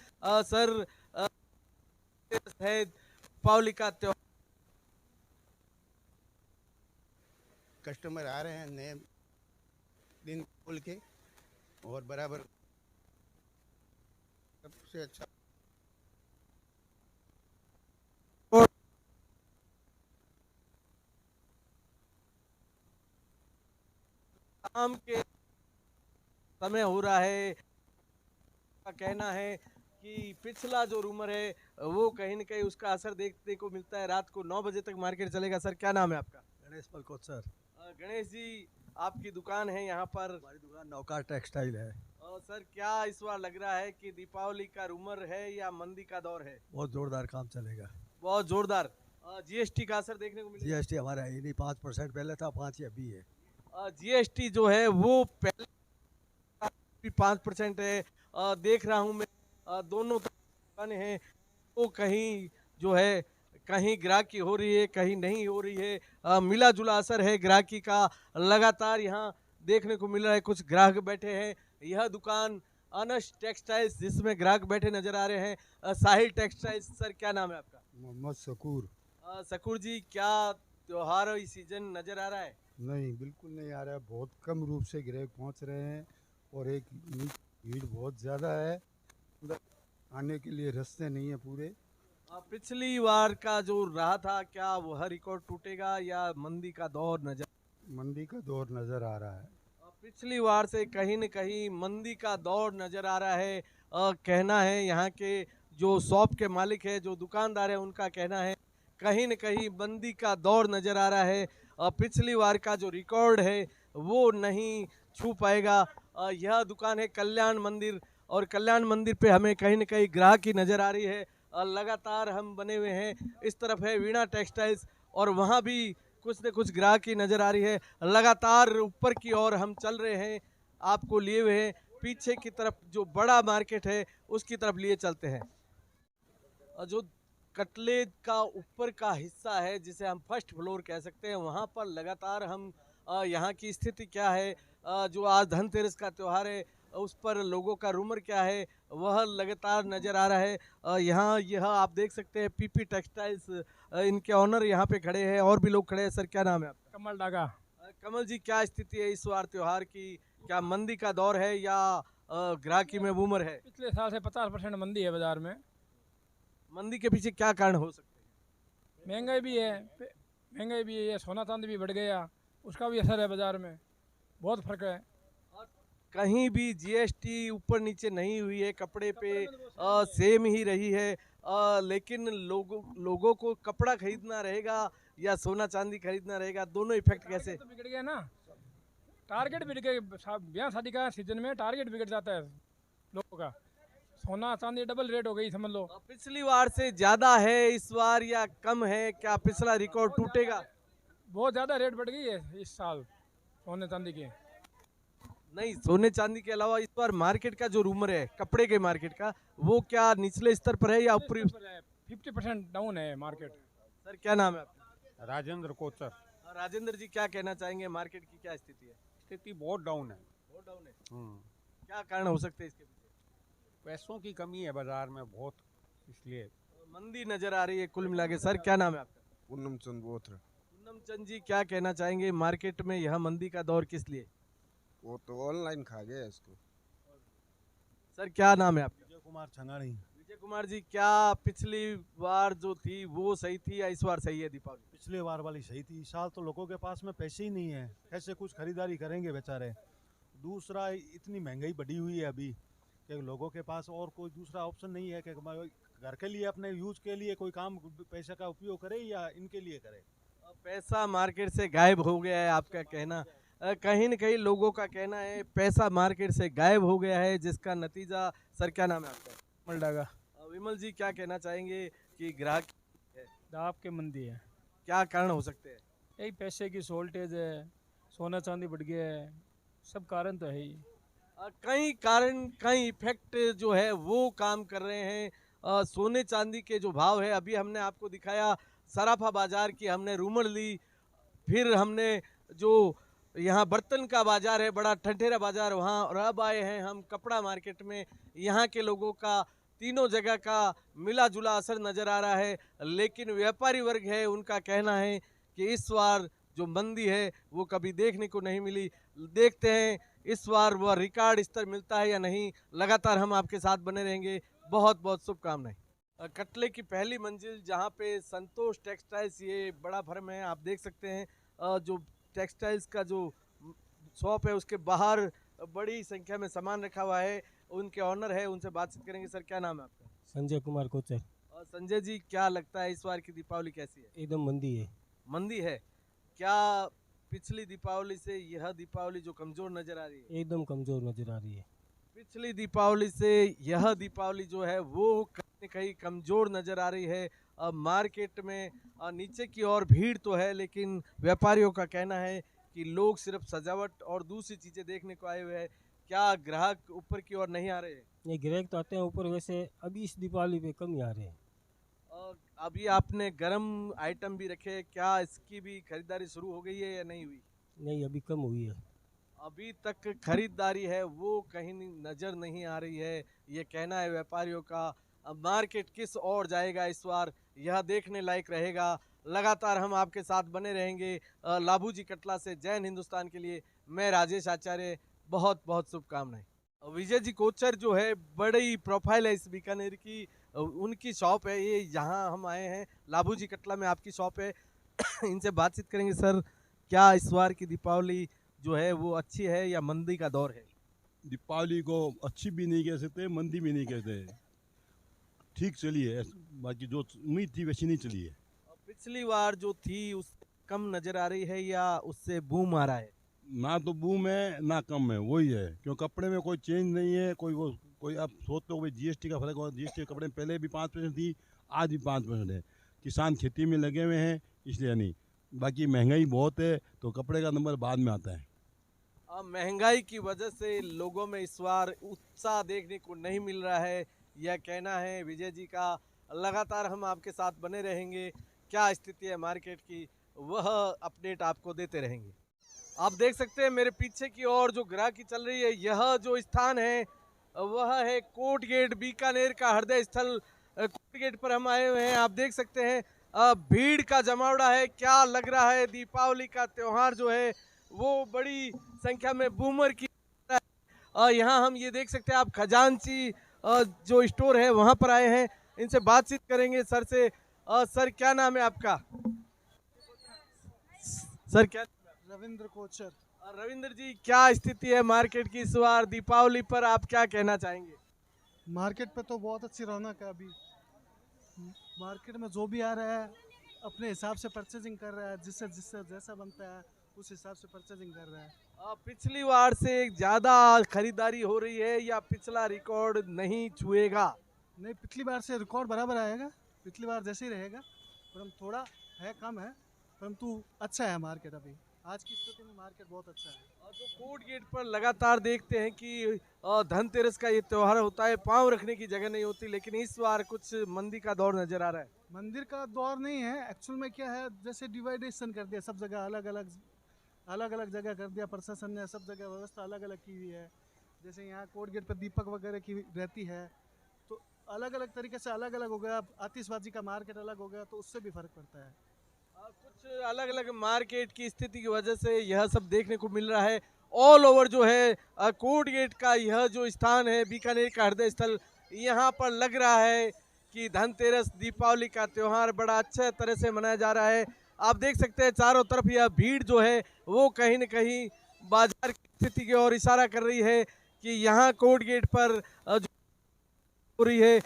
सर है दीपावली का त्योहार, कस्टमर आ रहे हैं नए दिन खोल के, और बराबर सबसे अच्छा शाम के समय हो रहा है। का कहना है कि पिछला जो रूमर है वो कहीं न कहीं उसका असर देखने को मिलता है। रात को 9 बजे तक मार्केट चलेगा। सर क्या नाम है आपका? गणेश पलकोत सर। गणेश जी, आपकी दुकान है यहाँ पर? हमारी दुकान नौका टेक्सटाइल है। सर क्या इस बार लग रहा है कि दीपावली का रूमर है या मंदी का दौर है? बहुत जोरदार काम चलेगा। बहुत जोरदार। जीएसटी का असर देखने को मिला? जीएसटी हमारा है ही नहीं, 5% पहले था, 5 ही अभी है। जीएसटी जो है वो पहले 5% है। देख रहा हूँ मैं दोनों दुकानें हैं, वो कहीं जो है कहीं ग्राहकी हो रही है, कहीं नहीं हो रही है। मिला जुला असर है ग्राहकी का लगातार यहाँ देखने को मिल रहा है। कुछ ग्राहक बैठे हैं। यह दुकान अनस टेक्सटाइल्स जिसमें ग्राहक बैठे नजर आ रहे हैं। साहिल टेक्सटाइल्स। सर क्या नाम है आपका? मोहम्मद शकूर। शकूर जी, क्या त्योहार सीजन नजर आ रहा है? नहीं, बिल्कुल नहीं आ रहा है। बहुत कम रूप से ग्राहक पहुंच रहे हैं और एक भीड़ बहुत ज़्यादा है। उधर आने के लिए रास्ते नहीं है पूरे। पिछली बार का जो रहा था, क्या वह रिकॉर्ड टूटेगा या मंदी का दौर नज़र आ रहा है? पिछली बार से कहीं न कहीं मंदी का दौर नज़र आ रहा है। कहना है यहाँ के जो शॉप के मालिक है, जो दुकानदार है, उनका कहना है कहीं न कहीं मंदी का दौर नज़र आ रहा है। पिछली बार का जो रिकॉर्ड है वो नहीं छू पाएगा। यह दुकान है कल्याण मंदिर और कल्याण मंदिर पे हमें कहीं न कहीं ग्राहकी नज़र आ रही है। लगातार हम बने हुए हैं। इस तरफ है वीणा टेक्सटाइल्स और वहाँ भी कुछ न कुछ ग्राहकी नज़र आ रही है। लगातार ऊपर की ओर हम चल रहे हैं, आपको लिए हुए हैं। पीछे की तरफ जो बड़ा मार्केट है उसकी तरफ लिए चलते हैं। जो कटले का ऊपर का हिस्सा है, जिसे हम फर्स्ट फ्लोर कह सकते हैं, वहाँ पर लगातार हम यहाँ की स्थिति क्या है, जो आज धनतेरस का त्यौहार है उस पर लोगों का रूमर क्या है, वह लगातार नज़र आ रहा है। यहाँ यह आप देख सकते हैं पीपी टेक्सटाइल्स, इनके ऑनर यहाँ पे खड़े हैं और भी लोग खड़े हैं। सर क्या नाम है आपका? कमल डागा। कमल जी, क्या स्थिति है इस बार त्यौहार की? क्या मंदी का दौर है या ग्राहकी में बूमर है? पिछले साल से 50% मंदी है बाजार में। मंदी के पीछे क्या कारण हो सकते हैं? महंगाई भी है, सोना चांदी भी बढ़ गया, उसका भी असर है बाजार में। बहुत फर्क है। कहीं भी जीएसटी ऊपर नीचे नहीं हुई है, कपड़े पे सेम ही रही है। लेकिन लोगों को कपड़ा खरीदना रहेगा या सोना चांदी खरीदना रहेगा, दोनों इफेक्ट कैसे? तो बिगड़ गया ना, टारगेट बिगड़ गए। ब्याह शादी का सीजन में टारगेट बिगड़ जाता है लोगों का। सोना चांदी डबल रेट हो गई समझ लो। पिछली बार से ज्यादा है इस बार या कम है? क्या पिछला रिकॉर्ड टूटेगा? बहुत ज़्यादा रेट बढ़ गई है इस साल सोने चांदी की। नहीं, सोने चांदी के अलावा इस बार मार्केट का जो रूमर है कपड़े के मार्केट का, वो क्या निचले स्तर पर है या ऊपरी? 50% डाउन है मार्केट। सर क्या नाम है आपका? राजेंद्र कोचर। राजेंद्र जी, क्या कहना चाहेंगे, मार्केट की क्या स्थिति है? स्थिति बहुत डाउन है। बहुत डाउन है। क्या कारण हो सकते हैं इसके पीछे? पैसों की कमी है बाजार में बहुत, इसलिए मंदी नजर आ रही है कुल मिला के। सर क्या नाम है आपका? पूनम चंद बोथरा। पूनम चंद जी, क्या कहना चाहेंगे, मार्केट में यह मंदी का दौर किस लिए? वो तो ऑनलाइन खा गया इसको। सर क्या नाम है आपका? विजय कुमार छंगाड़ी। विजय कुमार जी, क्या पिछली बार जो थी वो सही थी या इस बार सही है दीपावली? पिछले बार वाली सही थी। इस साल तो लोगों के पास में पैसे ही नहीं है, कैसे कुछ खरीदारी करेंगे बेचारे। दूसरा, इतनी महंगाई बढ़ी हुई है अभी कि लोगों के पास और कोई दूसरा ऑप्शन नहीं है कि घर के लिए अपने यूज के लिए कोई काम पैसे का उपयोग करे या इनके लिए करे। पैसा मार्केट से गायब हो गया है, आपका कहना। कहीं न कहीं लोगों का कहना है पैसा मार्केट से गायब हो गया है, जिसका नतीजा। सर क्या नाम है आपका? विमल डागा। विमल जी, क्या कहना चाहेंगे कि ग्राहक दाब के मंदी है? क्या कारण हो सकते हैं? यही पैसे की शॉर्टेज है, सोना चांदी बढ़ गया है, सब कारण तो है ही। कई कारण, कई इफेक्ट जो है वो काम कर रहे हैं। सोने चांदी के जो भाव है, अभी हमने आपको दिखाया सराफा बाजार की, हमने रूमर ली, फिर हमने जो यहाँ बर्तन का बाजार है, बड़ा ठठेरा बाजार, वहाँ और अब आए हैं हम कपड़ा मार्केट में। यहाँ के लोगों का तीनों जगह का मिला जुला असर नज़र आ रहा है। लेकिन व्यापारी वर्ग है, उनका कहना है कि इस बार जो मंदी है वो कभी देखने को नहीं मिली। देखते हैं इस बार वह रिकॉर्ड स्तर मिलता है या नहीं। लगातार हम आपके साथ बने रहेंगे। बहुत बहुत शुभकामनाएं। कटले की पहली मंजिल जहाँ पे संतोष टेक्सटाइल्स, ये बड़ा फर्म है, आप देख सकते हैं जो टेक्सटाइल्स का जो शॉप है उसके बाहर बड़ी संख्या में सामान रखा हुआ है। उनके ऑनर है, उनसे बातचीत करेंगे। सर क्या नाम है आपका? संजय कुमार कोचर। संजय जी, क्या लगता है इस बार की दीपावली कैसी है? एकदम मंदी है। मंदी है? क्या पिछली दीपावली से यह दीपावली जो कमजोर नजर आ रही है? एकदम कमजोर नजर आ रही है। पिछली दीपावली से यह दीपावली जो है वो कहीं न कहीं कमज़ोर नज़र आ रही है। मार्केट में नीचे की ओर भीड़ तो है, लेकिन व्यापारियों का कहना है कि लोग सिर्फ सजावट और दूसरी चीज़ें देखने को आए हुए हैं। क्या ग्राहक ऊपर की ओर नहीं आ रहे हैं? नहीं, ग्राहक तो आते हैं ऊपर, वैसे अभी इस दीपावली पे कम ही आ रहे हैं। अभी आपने गरम आइटम भी रखे, क्या इसकी भी खरीदारी शुरू हो गई है या नहीं हुई? नहीं, अभी कम हुई है। अभी तक खरीदारी है वो कहीं नज़र नहीं आ रही है, ये कहना है व्यापारियों का। अब मार्केट किस ओर जाएगा इस बार, यह देखने लायक रहेगा। लगातार हम आपके साथ बने रहेंगे। लाबूजी कटला से जैन हिंदुस्तान के लिए मैं राजेश आचार्य, बहुत बहुत शुभकामनाएं। विजय जी कोचर जो है बड़ी प्रोफाइल है इस बीकानेर की, उनकी शॉप है ये, यहाँ हम आए हैं लाबूजी कटला में आपकी शॉप है। इनसे बातचीत करेंगे। सर, क्या इस बार की दीपावली जो है वो अच्छी है या मंदी का दौर है? दीपावली को अच्छी भी नहीं कह सकते, मंदी भी नहीं कहते, ठीक चली है, बाकी जो उम्मीद थी वैसी नहीं चली है। पिछली बार जो थी उस कम नज़र आ रही है या उससे बूम आ रहा है? ना तो बूम है ना कम है, वही है, क्यों कपड़े में कोई चेंज नहीं है। कोई आप सोचते हो भाई जीएसटी का फर्क हो, जीएसटी कपड़े में पहले भी 5% थी, आज भी 5% है। किसान खेती में लगे हुए हैं इसलिए नहीं, बाकी महंगाई बहुत है तो कपड़े का नंबर बाद में आता है। महंगाई की वजह से लोगों में इस बार उत्साह देखने को नहीं मिल रहा है, यह कहना है विजय जी का। लगातार हम आपके साथ बने रहेंगे, क्या स्थिति है मार्केट की वह अपडेट आपको देते रहेंगे। आप देख सकते हैं मेरे पीछे की ओर जो ग्राहकी चल रही है, यह जो स्थान है वह है कोर्ट गेट, बीकानेर का हृदय स्थल। कोर्ट गेट पर हम आए हुए हैं, आप देख सकते हैं भीड़ का जमावड़ा है। क्या लग रहा है दीपावली का त्यौहार जो है वो बड़ी संख्या में बूमर की यहाँ हम ये देख सकते हैं। आप खजांची जो स्टोर है वहाँ पर आए हैं, इनसे बातचीत करेंगे सर से। सर, क्या नाम है आपका? सर क्या? रविंद्र कोचर। रविंद्र जी, क्या स्थिति है मार्केट की इस बार दीपावली पर, आप क्या कहना चाहेंगे? मार्केट पे तो बहुत अच्छी रौनक है। अभी मार्केट में जो भी आ रहा है अपने हिसाब से परचेजिंग कर रहा है, जिससे जिससे जैसा बनता है उस हिसाब से परचेजिंग कर रहा है। पिछली बार से ज़्यादा खरीदारी हो रही है या पिछला रिकॉर्ड नहीं छुएगा? नहीं, पिछली बार से रिकॉर्ड बराबर आएगा, पिछली बार जैसे ही रहेगा, परंतु थोड़ा है कम है, परंतु अच्छा है मार्केट। अभी आज की स्थिति में मार्केट बहुत अच्छा है। जो कोर्ट गेट पर लगातार देखते हैं कि धनतेरस का ये त्यौहार होता है, पाँव रखने की जगह नहीं होती, लेकिन इस बार कुछ मंदी का दौर नजर आ रहा है। मंदिर का दौर नहीं है, एक्चुअल में क्या है, जैसे डिवाइडेशन कर दिया, सब जगह अलग अलग जगह कर दिया प्रशासन ने, सब जगह व्यवस्था अलग अलग की हुई है। जैसे यहाँ कोर्ट गेट पर दीपक वगैरह की रहती है, तो अलग अलग तरीके से अलग अलग हो गया। आतिशबाजी का मार्केट अलग हो गया, तो उससे भी फर्क पड़ता है। कुछ अलग अलग मार्केट की स्थिति की वजह से यह सब देखने को मिल रहा है। ऑल ओवर जो है कोर्ट गेट का यह जो स्थान है बीकानेर का हृदय स्थल, यहाँ पर लग रहा है कि धनतेरस दीपावली का त्यौहार बड़ा अच्छे तरह से मनाया जा रहा है। आप देख सकते हैं चारों तरफ यह भीड़ जो है वो कहीं न कहीं बाजार की स्थिति की ओर इशारा कर रही है कि यहाँ कोर्ट गेट पर जो हो रही है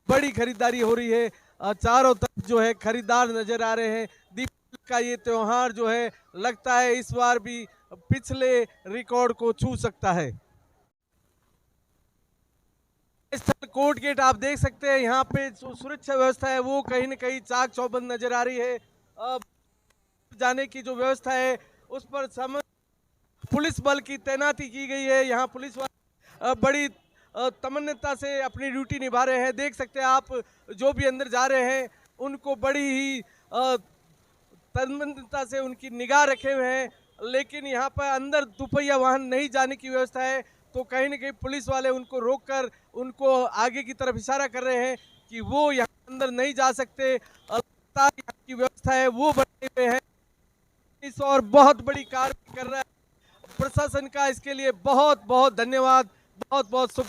बड़ी खरीदारी हो रही है। चारों तरफ जो है खरीदार नजर आ रहे हैं। दीपावली का ये त्यौहार जो है लगता है इस बार भी पिछले रिकॉर्ड को छू सकता है। स्थल कोर्ट गेट आप देख सकते हैं, यहाँ पे जो सुरक्षा व्यवस्था है वो कहीं न कहीं चाक चौबंद नजर आ रही है। जाने की जो व्यवस्था है उस पर पुलिस बल की तैनाती की गई है। यहाँ पुलिस वाले बड़ी तमन्नता से अपनी ड्यूटी निभा रहे हैं। देख सकते हैं आप, जो भी अंदर जा रहे हैं उनको बड़ी ही तमन्नता से उनकी निगाह रखे हुए हैं। लेकिन यहाँ पर अंदर दुपहिया वाहन नहीं जाने की व्यवस्था है, तो कहीं न कहीं पुलिस वाले उनको रोककर उनको आगे की तरफ इशारा कर रहे हैं कि वो यहाँ अंदर नहीं जा सकते। यहाँ की व्यवस्था है वो बढ़े हुए हैं इस और बहुत बड़ी कार्रवाई कर रहा है प्रशासन का। इसके लिए बहुत बहुत धन्यवाद, बहुत बहुत शुभ।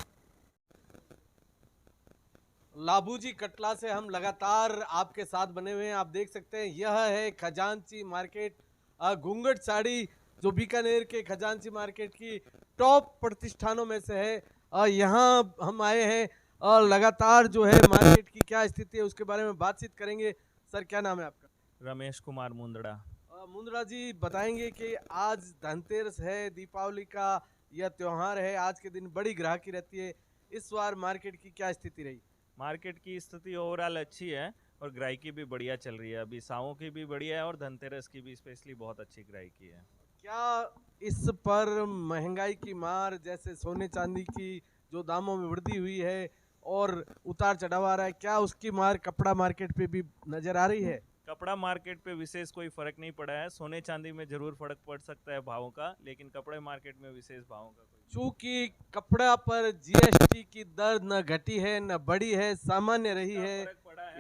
लाबूजी कटला से हम लगातार आपके साथ बने हुए हैं। आप देख सकते हैं यह है खजांची मार्केट, घूंघट साड़ी जो बीकानेर के खजांची मार्केट की टॉप प्रतिष्ठानों में से है। यहाँ हम आए हैं और लगातार जो है मार्केट की क्या स्थिति है उसके बारे में बातचीत करेंगे। सर, क्या नाम है आपका? रमेश कुमार मुंदड़ा। मुंदड़ा जी, बताएंगे कि आज धनतेरस है, दीपावली का यह त्योहार है, आज के दिन बड़ी ग्राहकी रहती है। इस बार मार्केट की क्या स्थिति रही? मार्केट की स्थिति ओवरऑल अच्छी है और ग्राहकी भी बढ़िया चल रही है। अभी सावों की भी बढ़िया है और धनतेरस की भी स्पेशली बहुत अच्छी ग्राहकी है। क्या इस पर महंगाई की मार, जैसे सोने चांदी की जो दामों में वृद्धि हुई है और उतार चढ़ाव आ रहा है, क्या उसकी मार कपड़ा मार्केट पे भी नजर आ रही है? कपड़ा मार्केट पे विशेष कोई फर्क नहीं पड़ा है। सोने चांदी में जरूर फर्क पड़ सकता है भावों का, लेकिन कपड़े मार्केट में विशेष भावों का कोई। चूंकि कपड़ा पर जीएसटी की दर न घटी है न बढ़ी है, सामान्य रही है,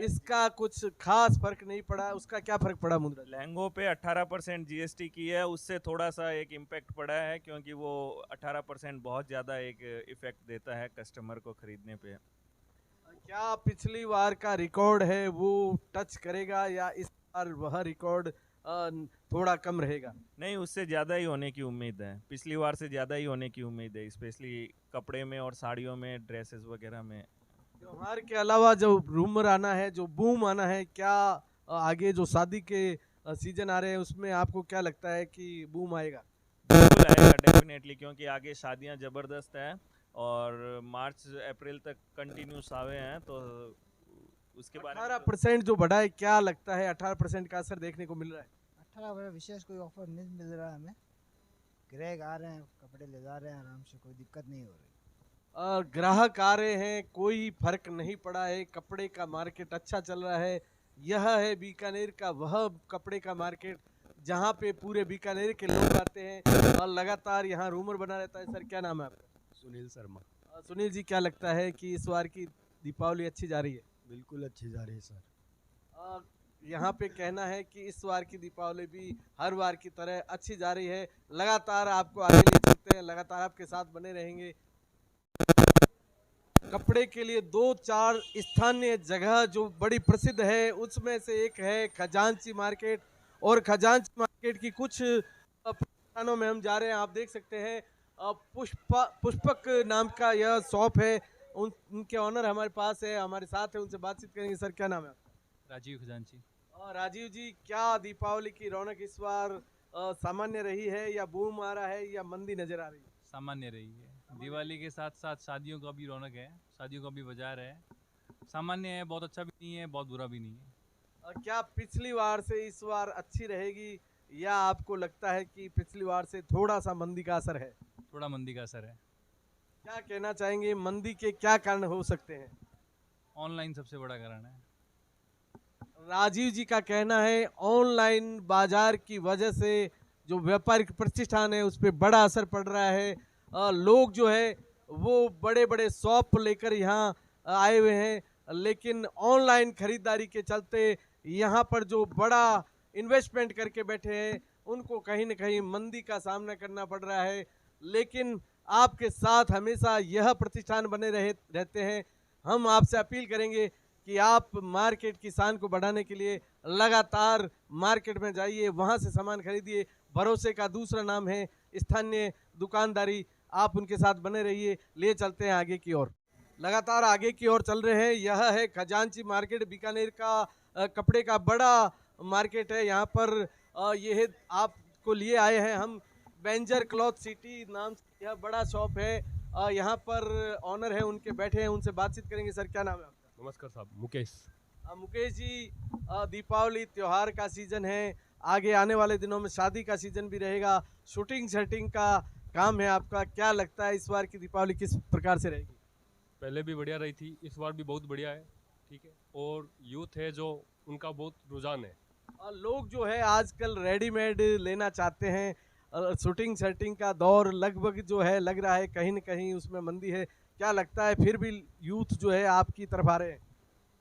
इसका कुछ खास फर्क नहीं पड़ा। उसका क्या फर्क पड़ा मुद्रा? लहंगों पे 18% जीएसटी की है, उससे थोड़ा सा एक इम्पैक्ट पड़ा है, क्योंकि वो 18% बहुत ज़्यादा एक इफेक्ट देता है कस्टमर को खरीदने पे। क्या पिछली बार का रिकॉर्ड है वो टच करेगा या इस बार वह रिकॉर्ड थोड़ा कम रहेगा? नहीं, उससे ज़्यादा ही होने की उम्मीद है। पिछली बार से ज़्यादा ही होने की उम्मीद है, स्पेशली कपड़े में और साड़ियों में, ड्रेसेस वगैरह में। त्योहार के अलावा जो रूमर आना है, जो बूम आना है, क्या आगे जो शादी के सीजन आ रहे हैं उसमें आपको क्या लगता है कि बूम आएगा? बिल्कुल आएगा डेफिनेटली, क्योंकि आगे शादियां ज़बरदस्त हैं और मार्च अप्रैल तक कंटिन्यू सावे हैं, तो उसके बाद 18% जो बढ़ा है, क्या लगता है 18% का असर देखने को मिल रहा है? 18 विशेष कोई ऑफर नहीं मिल रहा है हमें। ग्राहक आ रहे हैं, कपड़े ले जा रहे हैं आराम से, कोई दिक्कत नहीं हो रही। ग्राहक आ रहे हैं, कोई फर्क नहीं पड़ा है, कपड़े का मार्केट अच्छा चल रहा है। यह है बीकानेर का वह कपड़े का मार्केट जहां पे पूरे बीकानेर के लोग आते हैं और लगातार यहाँ रूमर बना रहता है। सर क्या नाम है आपका? सुनील शर्मा। सुनील जी, क्या लगता है कि इस बार की दीपावली अच्छी जा रही है? बिल्कुल अच्छी जा रही है सर। यहाँ पे कहना है कि इस बार की दीपावली भी हर बार की तरह अच्छी जा रही है। लगातार आपको आगे ले चलते हैं, लगातार आपके साथ बने रहेंगे। कपड़े के लिए 2-4 स्थानीय जगह जो बड़ी प्रसिद्ध है, उसमें से एक है खजांची मार्केट, और खजांची मार्केट की कुछ स्थानों में हम जा रहे हैं। आप देख सकते हैं पुष्पक नाम का यह शॉप है, उनके ऑनर हमारे पास है, हमारे साथ है, उनसे बातचीत करेंगे। सर क्या नाम है आपका? राजीव खजांची। राजीव जी, क्या दीपावली की रौनक इस बार सामान्य रही है या बूम आ रहा है या मंदी नजर आ रही है? सामान्य रही है। दिवाली के साथ साथ शादियों का भी रौनक है, शादियों का भी बाजार है। सामान्य है, बहुत अच्छा भी नहीं है, बहुत बुरा भी नहीं है। क्या पिछली बार से इस बार अच्छी रहेगी या आपको लगता है कि पिछली बार से थोड़ा सा मंदी का असर है? थोड़ा मंदी का असर है। क्या कहना चाहेंगे, मंदी के क्या कारण हो सकते हैं? ऑनलाइन सबसे बड़ा कारण है। राजीव जी का कहना है ऑनलाइन बाजार की वजह से जो व्यापारिक प्रतिष्ठान है उस पर बड़ा असर पड़ रहा है। लोग जो है वो बड़े बड़े शॉप लेकर यहाँ आए हुए हैं, लेकिन ऑनलाइन खरीदारी के चलते यहाँ पर जो बड़ा इन्वेस्टमेंट करके बैठे हैं उनको कहीं न कहीं मंदी का सामना करना पड़ रहा है। लेकिन आपके साथ हमेशा यह प्रतिष्ठान बने रहते हैं। हम आपसे अपील करेंगे कि आप मार्केट की शान को बढ़ाने के लिए लगातार मार्केट में जाइए, वहाँ से सामान खरीदिए। भरोसे का दूसरा नाम है स्थानीय दुकानदारी। आप उनके साथ बने रहिए। ले चलते हैं आगे की ओर, लगातार आगे की ओर चल रहे हैं। यह है खजांची मार्केट, बीकानेर का कपड़े का बड़ा मार्केट है। यहाँ पर ये आपको लिए आए हैं हम, बेंजर क्लॉथ सिटी नाम से यह बड़ा शॉप है। यहाँ पर ऑनर है, उनके बैठे हैं, उनसे बातचीत करेंगे। सर क्या नाम है आपका? नमस्कार साहब, मुकेश। मुकेश जी, दीपावली त्योहार का सीजन है, आगे आने वाले दिनों में शादी का सीजन भी रहेगा, शूटिंग सेटिंग का काम है आपका। क्या लगता है इस बार की दीपावली किस प्रकार से रहेगी? पहले भी बढ़िया रही थी, इस बार भी बहुत बढ़िया है। ठीक है, और यूथ है जो, उनका बहुत रुझान है। लोग जो है आजकल रेडीमेड लेना चाहते हैं। शूटिंग सेटिंग का दौर लगभग जो है लग रहा है कहीं न कहीं उसमें मंदी है। क्या लगता है फिर भी यूथ जो है आपकी तरफ आ रहे हैं?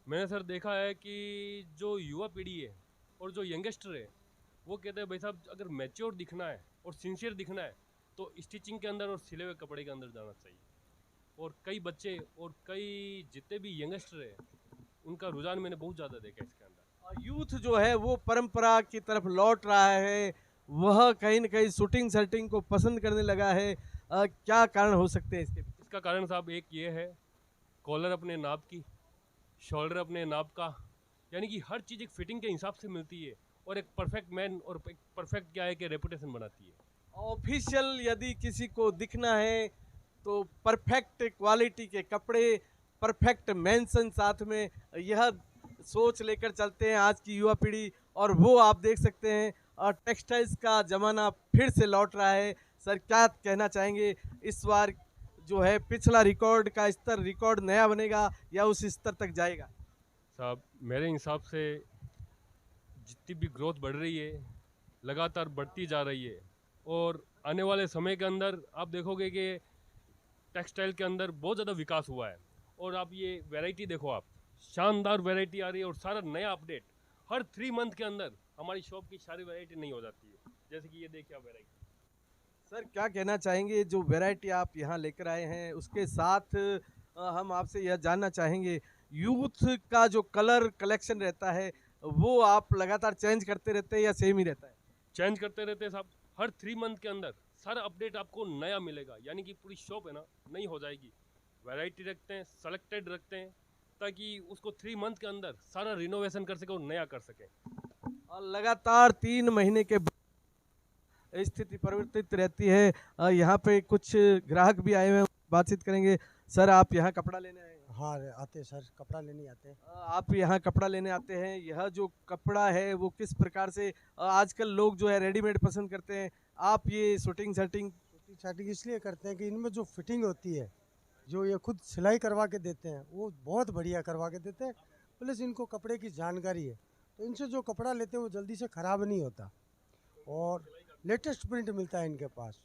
मैंने सर देखा है कि जो युवा पीढ़ी है और जो यंगस्टर है वो कहते हैं भाई साहब अगर मैच्योर दिखना है और सिंसियर दिखना है तो स्टिचिंग के अंदर और सिले हुए कपड़े के अंदर जाना चाहिए। और कई बच्चे और कई जितने भी यंगस्टर है उनका रुझान मैंने बहुत ज़्यादा देखा इसके अंदर। यूथ जो है वो परंपरा की तरफ लौट रहा है, वह कहीं न कहीं शूटिंग सेटिंग को पसंद करने लगा है। क्या कारण हो सकते हैं इसके? इसका कारण साहब एक ये है, कॉलर अपने नाप की, शोल्डर अपने नाप का, यानी कि हर चीज़ एक फिटिंग के हिसाब से मिलती है और एक परफेक्ट मैन और एक परफेक्ट क्या है कि रेपुटेशन बनाती है। ऑफिशियल यदि किसी को दिखना है तो परफेक्ट क्वालिटी के कपड़े, परफेक्ट मेंशन साथ में, यह सोच लेकर चलते हैं आज की युवा पीढ़ी। और वो आप देख सकते हैं टेक्सटाइल्स का ज़माना फिर से लौट रहा है। सर क्या कहना चाहेंगे, इस बार जो है पिछला रिकॉर्ड का स्तर रिकॉर्ड नया बनेगा या उस स्तर तक जाएगा? साहब मेरे हिसाब से जितनी भी ग्रोथ बढ़ रही है लगातार बढ़ती जा रही है, और आने वाले समय के अंदर आप देखोगे कि टेक्सटाइल के अंदर बहुत ज़्यादा विकास हुआ है। और आप ये वैरायटी देखो, आप शानदार वैरायटी आ रही है और सारा नया अपडेट हर 3 मंथ के अंदर हमारी शॉप की सारी वैरायटी नहीं हो जाती है। जैसे कि ये देखिए आप वैरायटी। सर क्या कहना चाहेंगे, जो वैरायटी आप यहाँ लेकर आए हैं उसके साथ हम आपसे यह जानना चाहेंगे यूथ का जो कलर कलेक्शन रहता है वो आप लगातार चेंज करते रहते हैं या सेम ही रहता है? चेंज करते रहते हैं साहब, हर 3 मंथ के अंदर सारा अपडेट आपको नया मिलेगा, यानी कि पूरी शॉप है ना नई हो जाएगी। वैरायटी रखते हैं, सेलेक्टेड रखते हैं, ताकि उसको 3 मंथ के अंदर सारा रिनोवेशन कर सके और नया कर सके। और लगातार 3 महीने के स्थिति परिवर्तित रहती है। यहाँ पे कुछ ग्राहक भी आए हुए हैं, बातचीत करेंगे। सर आप यहाँ कपड़ा लेने आए हैं? हाँ आते हैं सर, कपड़ा लेने आते हैं। आप यहाँ कपड़ा लेने आते हैं, यह जो कपड़ा है वो किस प्रकार से, आजकल लोग जो है रेडीमेड पसंद करते हैं, आप ये शूटिंग सेटिंग इसलिए करते हैं कि इनमें जो फिटिंग होती है, जो ये खुद सिलाई करवा के देते हैं वो बहुत बढ़िया करवा के देते हैं, प्लस इनको कपड़े की जानकारी है, तो इनसे जो कपड़ा लेते हैं वो जल्दी से ख़राब नहीं होता और लेटेस्ट प्रिंट मिलता है इनके पास।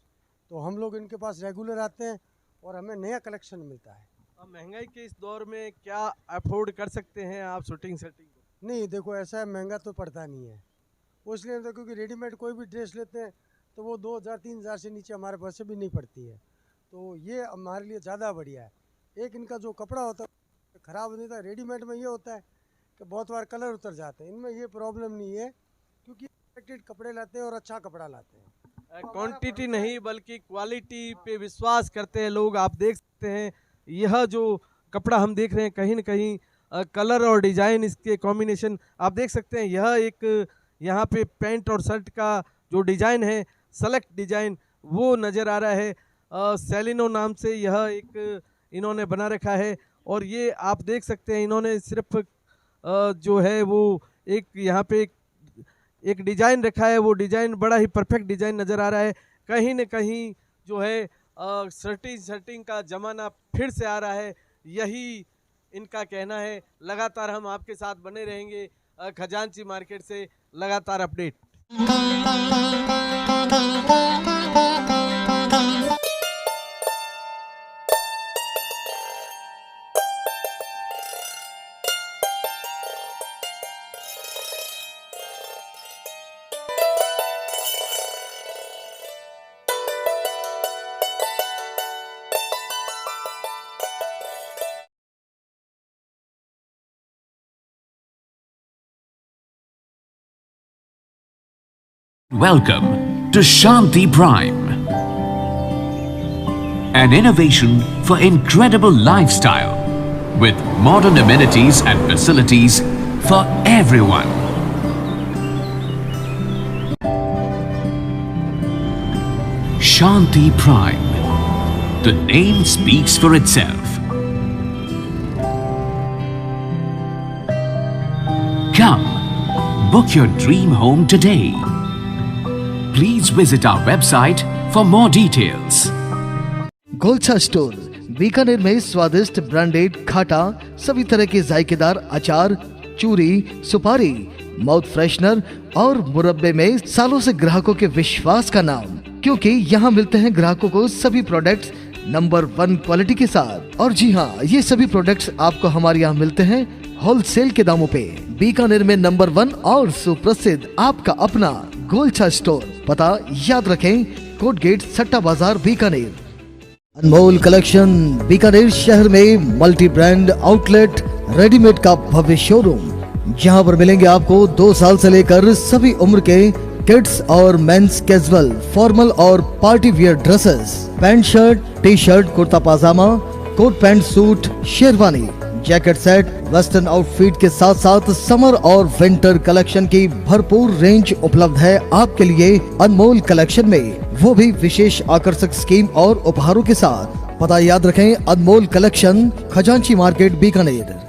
तो हम लोग इनके पास रेगुलर आते हैं और हमें नया कलेक्शन मिलता है। महंगाई के इस दौर में क्या अफोर्ड कर सकते हैं आप शूटिंग सेटिंग को? नहीं देखो, ऐसा है महंगा तो पड़ता नहीं है वो, इसलिए तो क्योंकि रेडीमेड कोई भी ड्रेस लेते हैं तो वो 2000-3000 से नीचे हमारे पास से भी नहीं पड़ती है, तो ये हमारे लिए ज़्यादा बढ़िया है। एक इनका जो कपड़ा होता है ख़राब नहीं होता, रेडीमेड में ये होता है कि बहुत बार कलर उतर जाते हैं, इनमें ये प्रॉब्लम नहीं है क्योंकि प्रोटेक्टेड कपड़े लाते हैं और अच्छा कपड़ा लाते हैं। क्वांटिटी नहीं बल्कि क्वालिटी पे विश्वास करते हैं लोग। आप देख सकते हैं यह जो कपड़ा हम देख रहे हैं कहीं न कहीं कलर और डिज़ाइन इसके कॉम्बिनेशन आप देख सकते हैं। यह एक यहाँ पे पैंट और शर्ट का जो डिज़ाइन है सेलेक्ट डिज़ाइन वो नज़र आ रहा है। सेलिनो नाम से यह एक इन्होंने बना रखा है और ये आप देख सकते हैं इन्होंने सिर्फ जो है वो एक यहाँ पे एक डिज़ाइन रखा है, वो डिज़ाइन बड़ा ही परफेक्ट डिज़ाइन नज़र आ रहा है। कहीं न कहीं जो है शर्टिंग का ज़माना फिर से आ रहा है, यही इनका कहना है। लगातार हम आपके साथ बने रहेंगे, खजांची मार्केट से लगातार update. Welcome to Shanti Prime, an innovation for incredible lifestyle with modern amenities and facilities for everyone. Shanti Prime, the name speaks for itself. Come, book your dream home today. Please visit our website for more details. Golchha store Bikaner में स्वादिष्ट branded खाटा, सभी तरह के जायकेदार अचार, चूरी, सुपारी, mouth freshener और मुरब्बे में सालों से ग्राहकों के विश्वास का नाम, क्योंकि यहाँ मिलते हैं ग्राहकों को सभी प्रोडक्ट्स नंबर 1 क्वालिटी के साथ। और जी हाँ, ये सभी प्रोडक्ट्स आपको हमारे यहाँ मिलते हैं होलसेल के दामों पे। बीकानेर में नंबर 1 और सुप्रसिद्ध आपका अपना गोलछा स्टोर, पता याद रखें, कोट गेट, सट्टा बाजार, बीकानेर। अनमोल कलेक्शन बीकानेर शहर में मल्टी ब्रांड आउटलेट रेडीमेड का भव्य शोरूम, जहां पर मिलेंगे आपको 2 साल से लेकर सभी उम्र के किड्स और मेंस कैजुअल, फॉर्मल और party wear dresses, pant shirt, T shirt, kurta pajama, coat pant suit, sherwani, jacket set, western outfit के साथ साथ समर और विंटर कलेक्शन की भरपूर रेंज उपलब्ध है आपके लिए अनमोल कलेक्शन में, वो भी विशेष आकर्षक स्कीम और उपहारों के साथ। पता याद रखें, अनमोल कलेक्शन, खजांची मार्केट, बीकानेर।